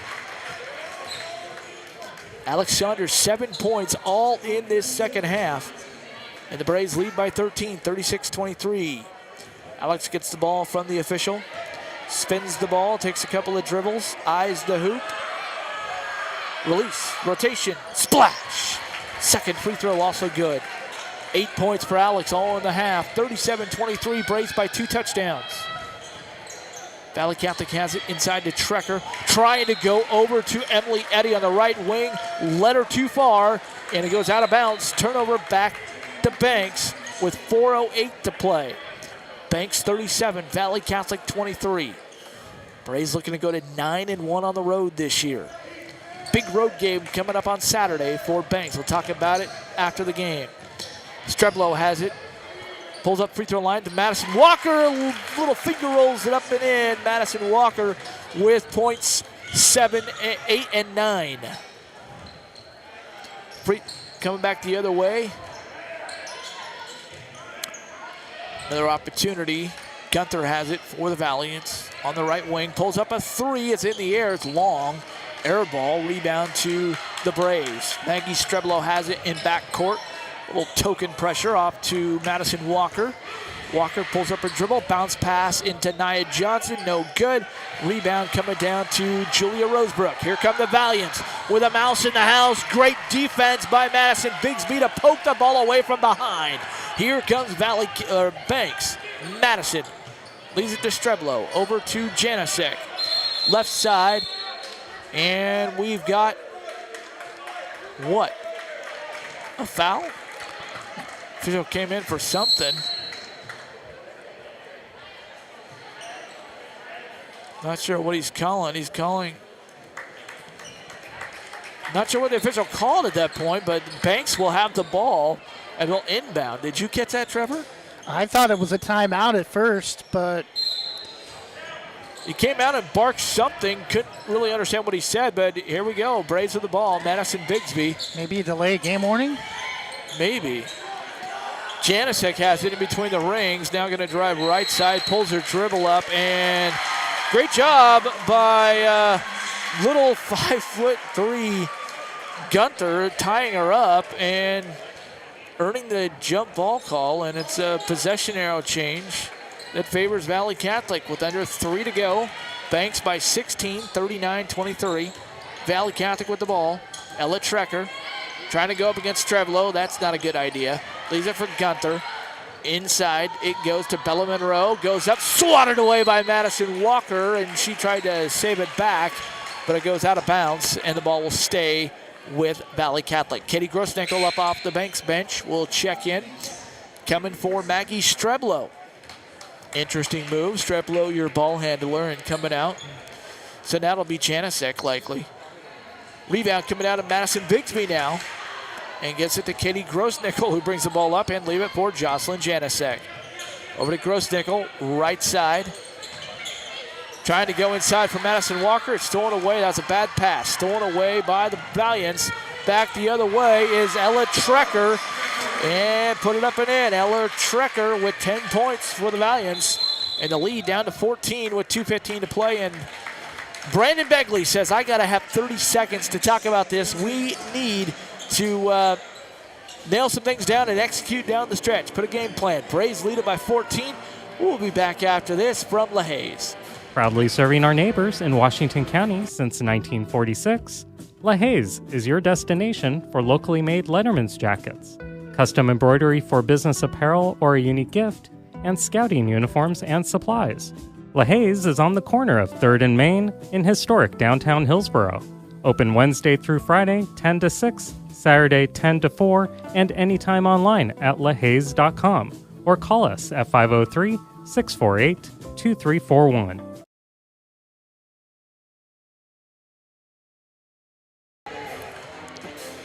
Alex Saunders, 7 points all in this second half. And the Braves lead by 13, 36-23. Alex gets the ball from the official. Spins the ball, takes a couple of dribbles, eyes the hoop. Release, rotation, splash. Second free throw also good. 8 points for Alex all in the half. 37-23, Braves by 2 touchdowns. Valley Catholic has it inside to Trecker, trying to go over to Emily Eddy on the right wing. Led her too far, and it goes out of bounds. Turnover back to Banks with 4:08 to play. Banks 37, Valley Catholic 23. Braves looking to go to 9-1 on the road this year. Big road game coming up on Saturday for Banks. We'll talk about it after the game. Streblow has it. Pulls up free throw line to Madison Walker. Little finger rolls it up and in. Madison Walker with points 7, 8, and 9. Coming back the other way. Another opportunity. Gunther has it for the Valiants on the right wing. Pulls up a 3. It's in the air. It's long. Air ball. Rebound to the Braves. Maggie Streblow has it in backcourt. A little token pressure off to Madison Walker. Walker pulls up a dribble. Bounce pass into Nia Johnson. No good. Rebound coming down to Julia Rosebrook. Here come the Valiants with a mouse in the house. Great defense by Madison Bigsby to poke the ball away from behind. Here comes Banks. Madison leaves it to Streblow. Over to Janasek. Left side. And we've got what? A foul? Official came in for something. Not sure what he's calling. He's calling. Not sure what the official called at that point, but Banks will have the ball and will inbound. Did you catch that, Trevor? I thought it was a timeout at first, but he came out and barked something. Couldn't really understand what he said, but here we go. Braves with the ball. Madison Bigsby. Maybe a delay game warning? Maybe. Janasek has it in between the rings. Now going to drive right side. Pulls her dribble up. And great job by little 5'3" Gunther tying her up and earning the jump ball call. And it's a possession arrow change that favors Valley Catholic with under 3 to go. Banks by 16, 39-23. Valley Catholic with the ball. Ella Trecker trying to go up against Streblow. That's not a good idea. Leaves it for Gunther. Inside, it goes to Bella Monroe. Goes up, swatted away by Madison Walker, and she tried to save it back, but it goes out of bounds, and the ball will stay with Valley Catholic. Katie Grossnickel up off the Banks bench will check in. Coming for Maggie Streblow. Interesting move. Streblow, your ball handler, and coming out. So now it'll be Janasek likely. Rebound coming out of Madison Bigsby now. And gets it to Katie Grossnickel, who brings the ball up and leave it for Jocelyn Janasek. Over to Grossnickel, right side. Trying to go inside for Madison Walker. It's stolen away. That's a bad pass. Stolen away by the Valiants. Back the other way is Ella Trecker. And put it up and in. Ella Trecker with 10 points for the Valiants. And the lead down to 14 with 2:15 to play. And Brandon Begley says, I got to have 30 seconds to talk about this. We need to nail some things down and execute down the stretch. Put a game plan. Braves lead it by 14. We'll be back after this from LaHaye. Proudly serving our neighbors in Washington County since 1946, LaHaye is your destination for locally made Letterman's jackets, custom embroidery for business apparel or a unique gift, and scouting uniforms and supplies. LaHaye is on the corner of 3rd and Main in historic downtown Hillsboro. Open Wednesday through Friday, 10 to 6, Saturday, 10 to 4, and anytime online at lahays.com or call us at 503-648-2341.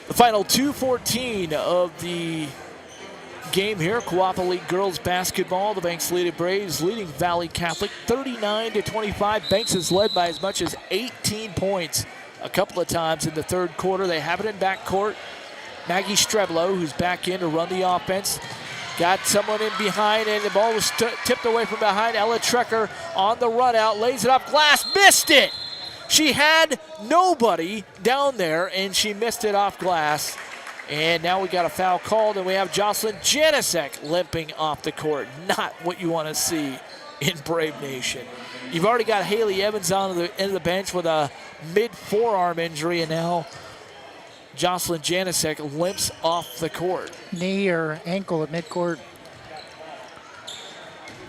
The final 2:14 of the game here. Coapa League girls basketball. The Banks lead Braves leading Valley Catholic 39-25. Banks is led by as much as 18 points a couple of times in the third quarter. They have it in backcourt. Maggie Streblow, who's back in to run the offense. Got someone in behind, and the ball was tipped away from behind. Ella Trecker on the run out, lays it up glass, missed it. She had nobody down there, and she missed it off glass. And now we got a foul called, and we have Jocelyn Janicek limping off the court. Not what you want to see in Brave Nation. You've already got Haley Evans on the end of the bench with a mid-forearm injury, and now Jocelyn Janicek limps off the court. Knee or ankle at midcourt.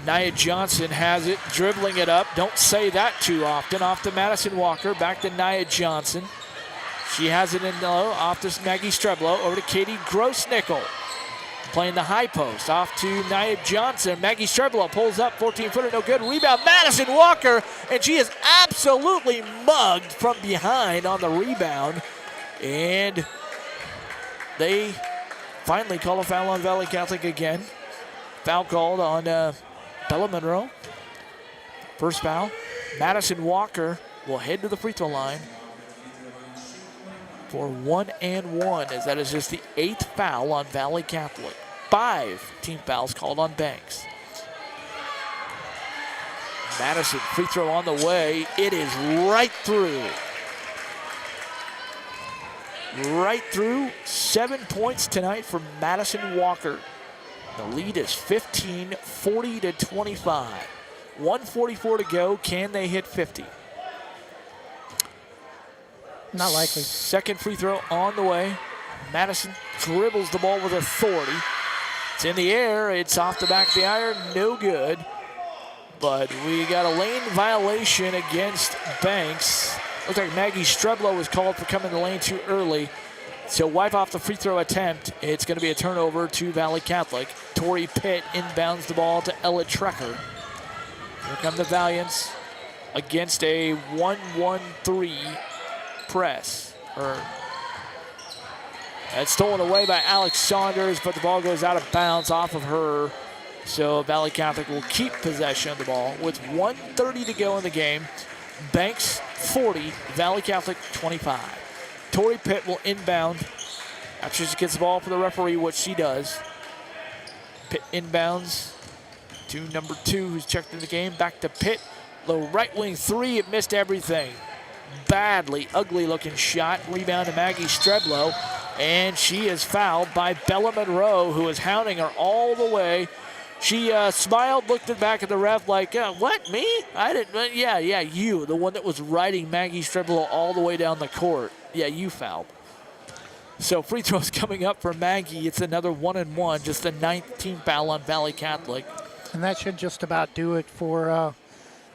Nia Johnson has it, dribbling it up. Don't say that too often. Off to Madison Walker, back to Nia Johnson. She has it in low, off to Maggie Streblo, over to Katie Grossnickel. Playing the high post, off to Nia Johnson. Maggie Streblo pulls up, 14-footer, no good. Rebound, Madison Walker, and she is absolutely mugged from behind on the rebound. And they finally call a foul on Valley Catholic again. Foul called on Bella Monroe. First foul. Madison Walker will head to the free throw line for 1 and 1, as that is just the 8th foul on Valley Catholic. 5 team fouls called on Banks. Madison, free throw on the way. It is right through. Right through. 7 points tonight for Madison Walker. The lead is 15, 40 to 25. 1:44 to go. Can they hit 50? Not likely. Second free throw on the way. Madison dribbles the ball with authority. It's in the air. It's off the back of the iron. No good. But we got a lane violation against Banks. Looks like Maggie Streblo was called for coming to the lane too early. So wipe off the free throw attempt. It's going to be a turnover to Valley Catholic. Tori Pitt inbounds the ball to Ella Trecker. Here come the Valiants against a 1-1-3 press. That's stolen away by Alex Saunders, but the ball goes out of bounds off of her. So Valley Catholic will keep possession of the ball with 1:30 to go in the game. Banks 40, Valley Catholic 25. Tori Pitt will inbound after she gets the ball for the referee, what she does. Pitt inbounds to number 2, who's checked in the game. Back to Pitt. Low right wing 3, it missed everything. Badly, ugly looking shot. Rebound to Maggie Streblo. And she is fouled by Bella Monroe, who is hounding her all the way. She smiled, looked back at the ref like, what, me? I didn't, yeah, you, the one that was riding Maggie Streblo all the way down the court. Yeah, you fouled. So free throws coming up for Maggie. It's another 1 and 1, just the 9th team foul on Valley Catholic. And that should just about do it for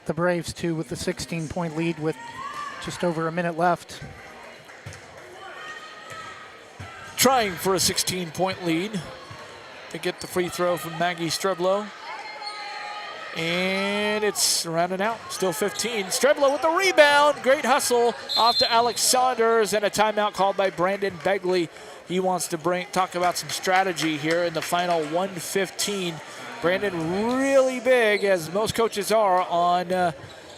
the Braves, too, with the 16-point lead with just over a minute left. Trying for a 16-point lead to get the free throw from Maggie Streblo. And it's rounded out, still 15. Streblo with the rebound, great hustle off to Alex Saunders, and a timeout called by Brandon Begley. He wants to talk about some strategy here in the final 1:15. Brandon really big, as most coaches are, on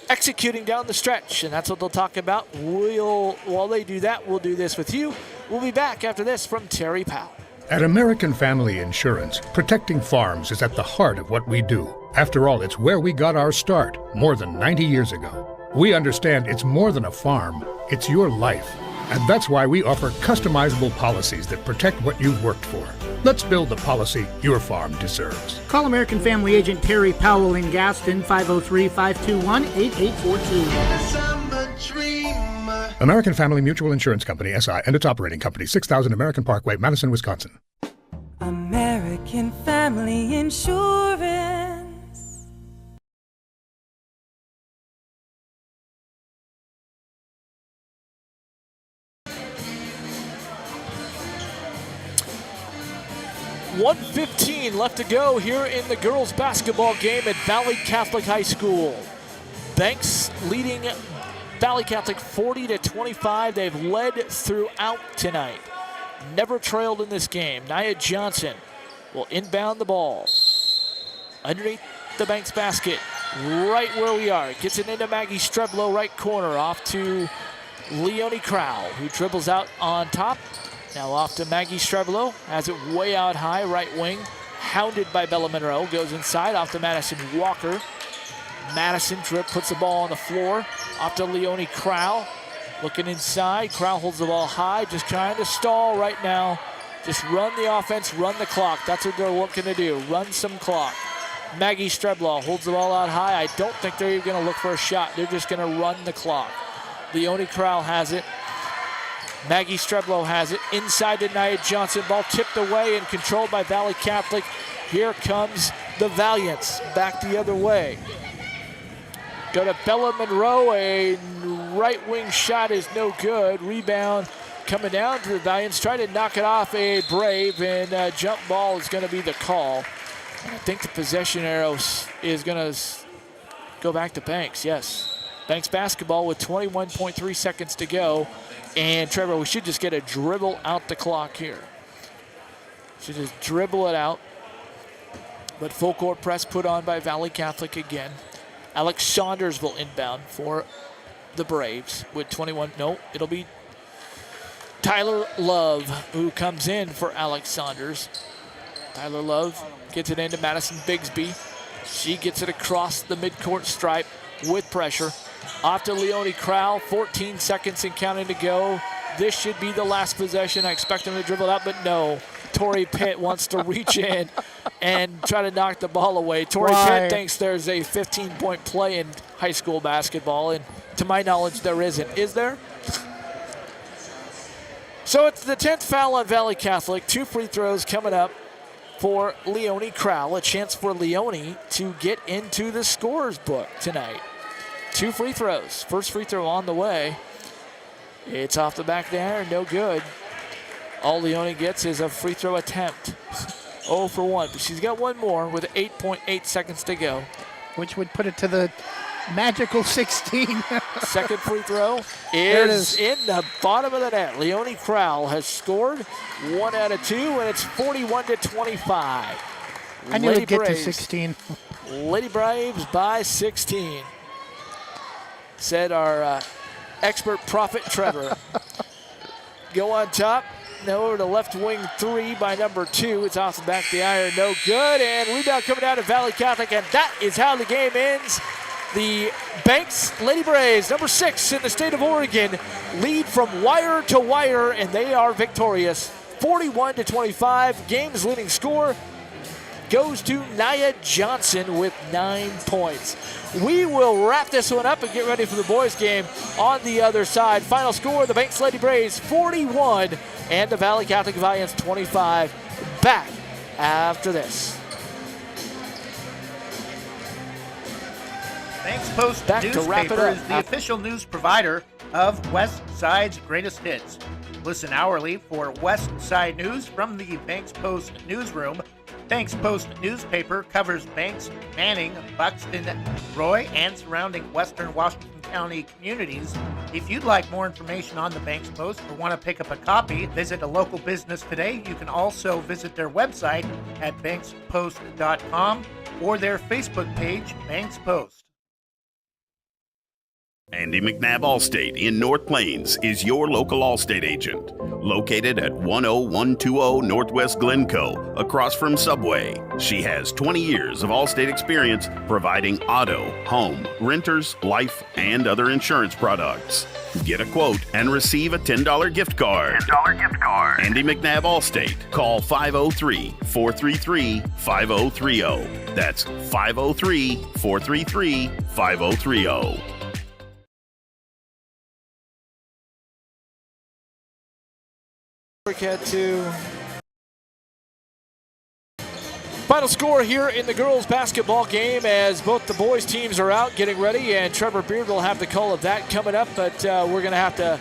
executing down the stretch, and that's what they'll talk about. While they do that, we'll do this with you. We'll be back after this from Terry Powell. At American Family Insurance, protecting farms is at the heart of what we do. After all, it's where we got our start more than 90 years ago. We understand it's more than a farm, it's your life. And that's why we offer customizable policies that protect what you've worked for. Let's build the policy your farm deserves. Call American Family Agent Terry Powell in Gaston, 503-521-8842. American Family Mutual Insurance Company, SI, and its operating company, 6000 American Parkway, Madison, Wisconsin. American Family Insurance. .115 left to go here in the girls basketball game at Valley Catholic High School. Banks leading Valley Catholic 40-25. They've led throughout tonight. Never trailed in this game. Nia Johnson will inbound the ball underneath the Banks basket, right where we are. Gets it into Maggie Streblo, right corner, off to Leonie Crowell, who dribbles out on top. Now off to Maggie Streblo, has it way out high, right wing, hounded by Bella Monroe, goes inside, off to Madison Walker. Madison puts the ball on the floor. Off to Leonie Crowell. Looking inside. Crowell holds the ball high. Just trying to stall right now. Just run the offense, run the clock. That's what they're looking to do. Run some clock. Maggie Streblaw holds the ball out high. I don't think they're even going to look for a shot. They're just going to run the clock. Leonie Crowell has it. Maggie Streblow has it. Inside to Nia Johnson. Ball tipped away and controlled by Valley Catholic. Here comes the Valiants back the other way. Go to Bella Monroe. A right wing shot is no good. Rebound coming down to the Valiants. Try to knock it off a Brave, and jump ball is going to be the call. And I think the possession arrow is going to go back to Banks. Yes. Banks basketball with 21.3 seconds to go. And Trevor, we should just get a dribble out the clock here. Should just dribble it out. But full court press put on by Valley Catholic again. Alex Saunders will inbound for the Braves with 21. No, it'll be Tyler Love who comes in for Alex Saunders. Tyler Love gets it into Madison Bigsby. She gets it across the midcourt stripe with pressure. Off to Leonie Crowell, 14 seconds and counting to go. This should be the last possession. I expect them to dribble it out, but no. Tori Pitt wants to reach in and try to knock the ball away. Tori Pitt thinks there's a 15-point play in high school basketball, and to my knowledge, there isn't. Is there? So it's the 10th foul on Valley Catholic. 2 free throws coming up for Leonie Crowell. A chance for Leonie to get into the scorer's book tonight. 2 free throws. First free throw on the way. It's off the back there, no good. All Leonie gets is a free throw attempt. 0 for 1, but she's got one more with 8.8 seconds to go. Which would put it to the magical 16. Second free throw is in the bottom of the net. Leonie Crowell has scored 1 out of 2, and it's 41-25. I knew it'd get to 16. Lady Braves by 16. Said our expert prophet Trevor. Go on top. Now over to left wing 3 by number 2. It's off the back of the iron, no good. And rebound coming down to Valley Catholic, and that is how the game ends. The Banks Lady Braves, number 6 in the state of Oregon, lead from wire to wire, and they are victorious. 41-25. Game's leading scorer goes to Nia Johnson with 9 points. We will wrap this one up and get ready for the boys' game on the other side. Final score, the Banks Lady Braves 41 and the Valley Catholic Valiants 25. Back after this. Banks Post Back to wrap it newspaper up. is the official news provider of West Side's greatest hits. Listen hourly for West Side news from the Banks Post newsroom. Banks Post newspaper covers Banks, Manning, Buxton, Roy, and surrounding western Washington County communities. If you'd like more information on the Banks Post or want to pick up a copy, visit a local business today. You can also visit their website at bankspost.com or their Facebook page, Banks Post. Andy McNabb Allstate in North Plains is your local Allstate agent. Located at 10120 Northwest Glencoe, across from Subway. She has 20 years of Allstate experience providing auto, home, renters, life, and other insurance products. Get a quote and receive a $10 gift card. Andy McNabb Allstate. Call 503-433-5030. That's 503-433-5030. Final score here in the girls basketball game as both the boys teams are out getting ready, and Trevor Beard will have the call of that coming up, but we're going to have to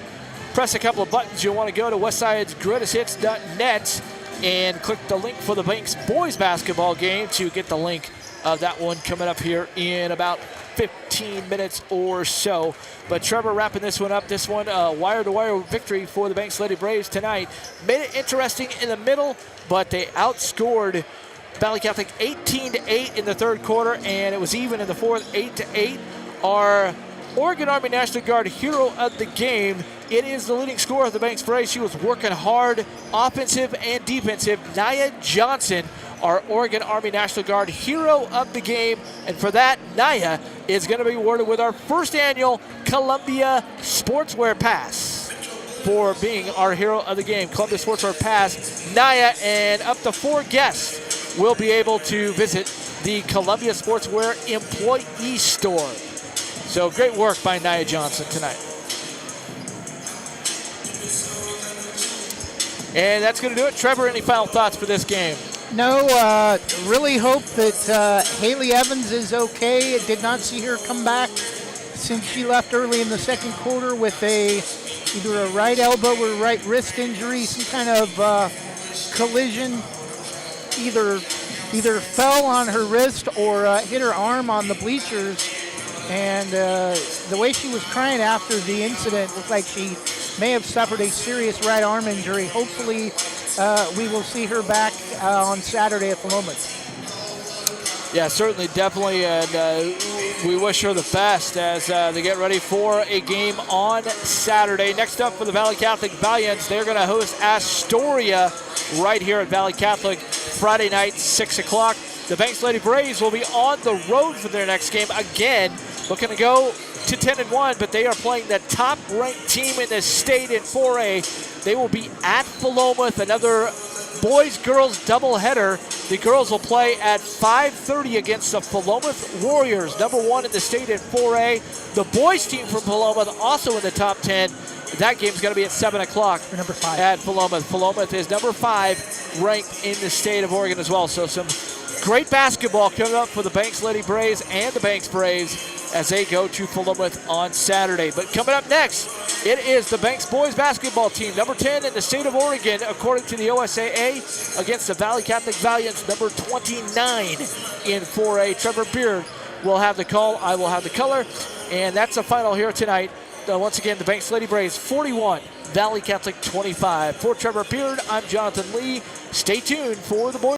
press a couple of buttons. You'll want to go to westside'sgreatesthits.net and click the link for the Banks boys basketball game to get the link of that one coming up here in about 15 minutes or so. But Trevor wrapping this one up. This one, wire-to-wire victory for the Banks Lady Braves tonight. Made it interesting in the middle, but they outscored Valley Catholic 18-8 in the third quarter, and it was even in the fourth, 8-8. Our Oregon Army National Guard hero of the game, it is the leading scorer of the Banks Braves. She was working hard, offensive and defensive. Nia Johnson, our Oregon Army National Guard hero of the game. And for that, Nia is going to be awarded with our first annual Columbia Sportswear Pass for being our hero of the game. Columbia Sportswear Pass, Naya, and up to 4 guests will be able to visit the Columbia Sportswear Employee Store. So great work by Nia Johnson tonight. And that's going to do it. Trevor, any final thoughts for this game? No, really hope that Haley Evans is okay. Did not see her come back since she left early in the second quarter with either a right elbow or right wrist injury, some kind of collision. Either fell on her wrist or hit her arm on the bleachers. And the way she was crying after the incident looked like she may have suffered a serious right arm injury. Hopefully, we will see her back on Saturday at the Philomath. Yeah, certainly, definitely, and we wish her the best as they get ready for a game on Saturday. Next up for the Valley Catholic Valiants, they're going to host Astoria right here at Valley Catholic Friday night, 6 o'clock. The Banks Lady Braves will be on the road for their next game again, looking to go to 10-1, but they are playing the top-ranked team in the state in 4A. They will be at Philomath, another boys-girls doubleheader. The girls will play at 5:30 against the Philomath Warriors, number 1 in the state in 4A. The boys team from Philomath also in the top 10. That game's going to be at 7 o'clock number 5 at Philomath. Philomath is number 5 ranked in the state of Oregon as well. So some great basketball coming up for the Banks Lady Braves and the Banks Braves as they go to Philomath on Saturday. But coming up next, it is the Banks boys basketball team, number 10 in the state of Oregon, according to the OSAA, against the Valley Catholic Valiants, number 29 in 4A. Trevor Beard will have the call. I will have the color. And that's the final here tonight. Once again, the Banks Lady Braves 41, Valley Catholic 25. For Trevor Beard, I'm Jonathan Lee. Stay tuned for the boys.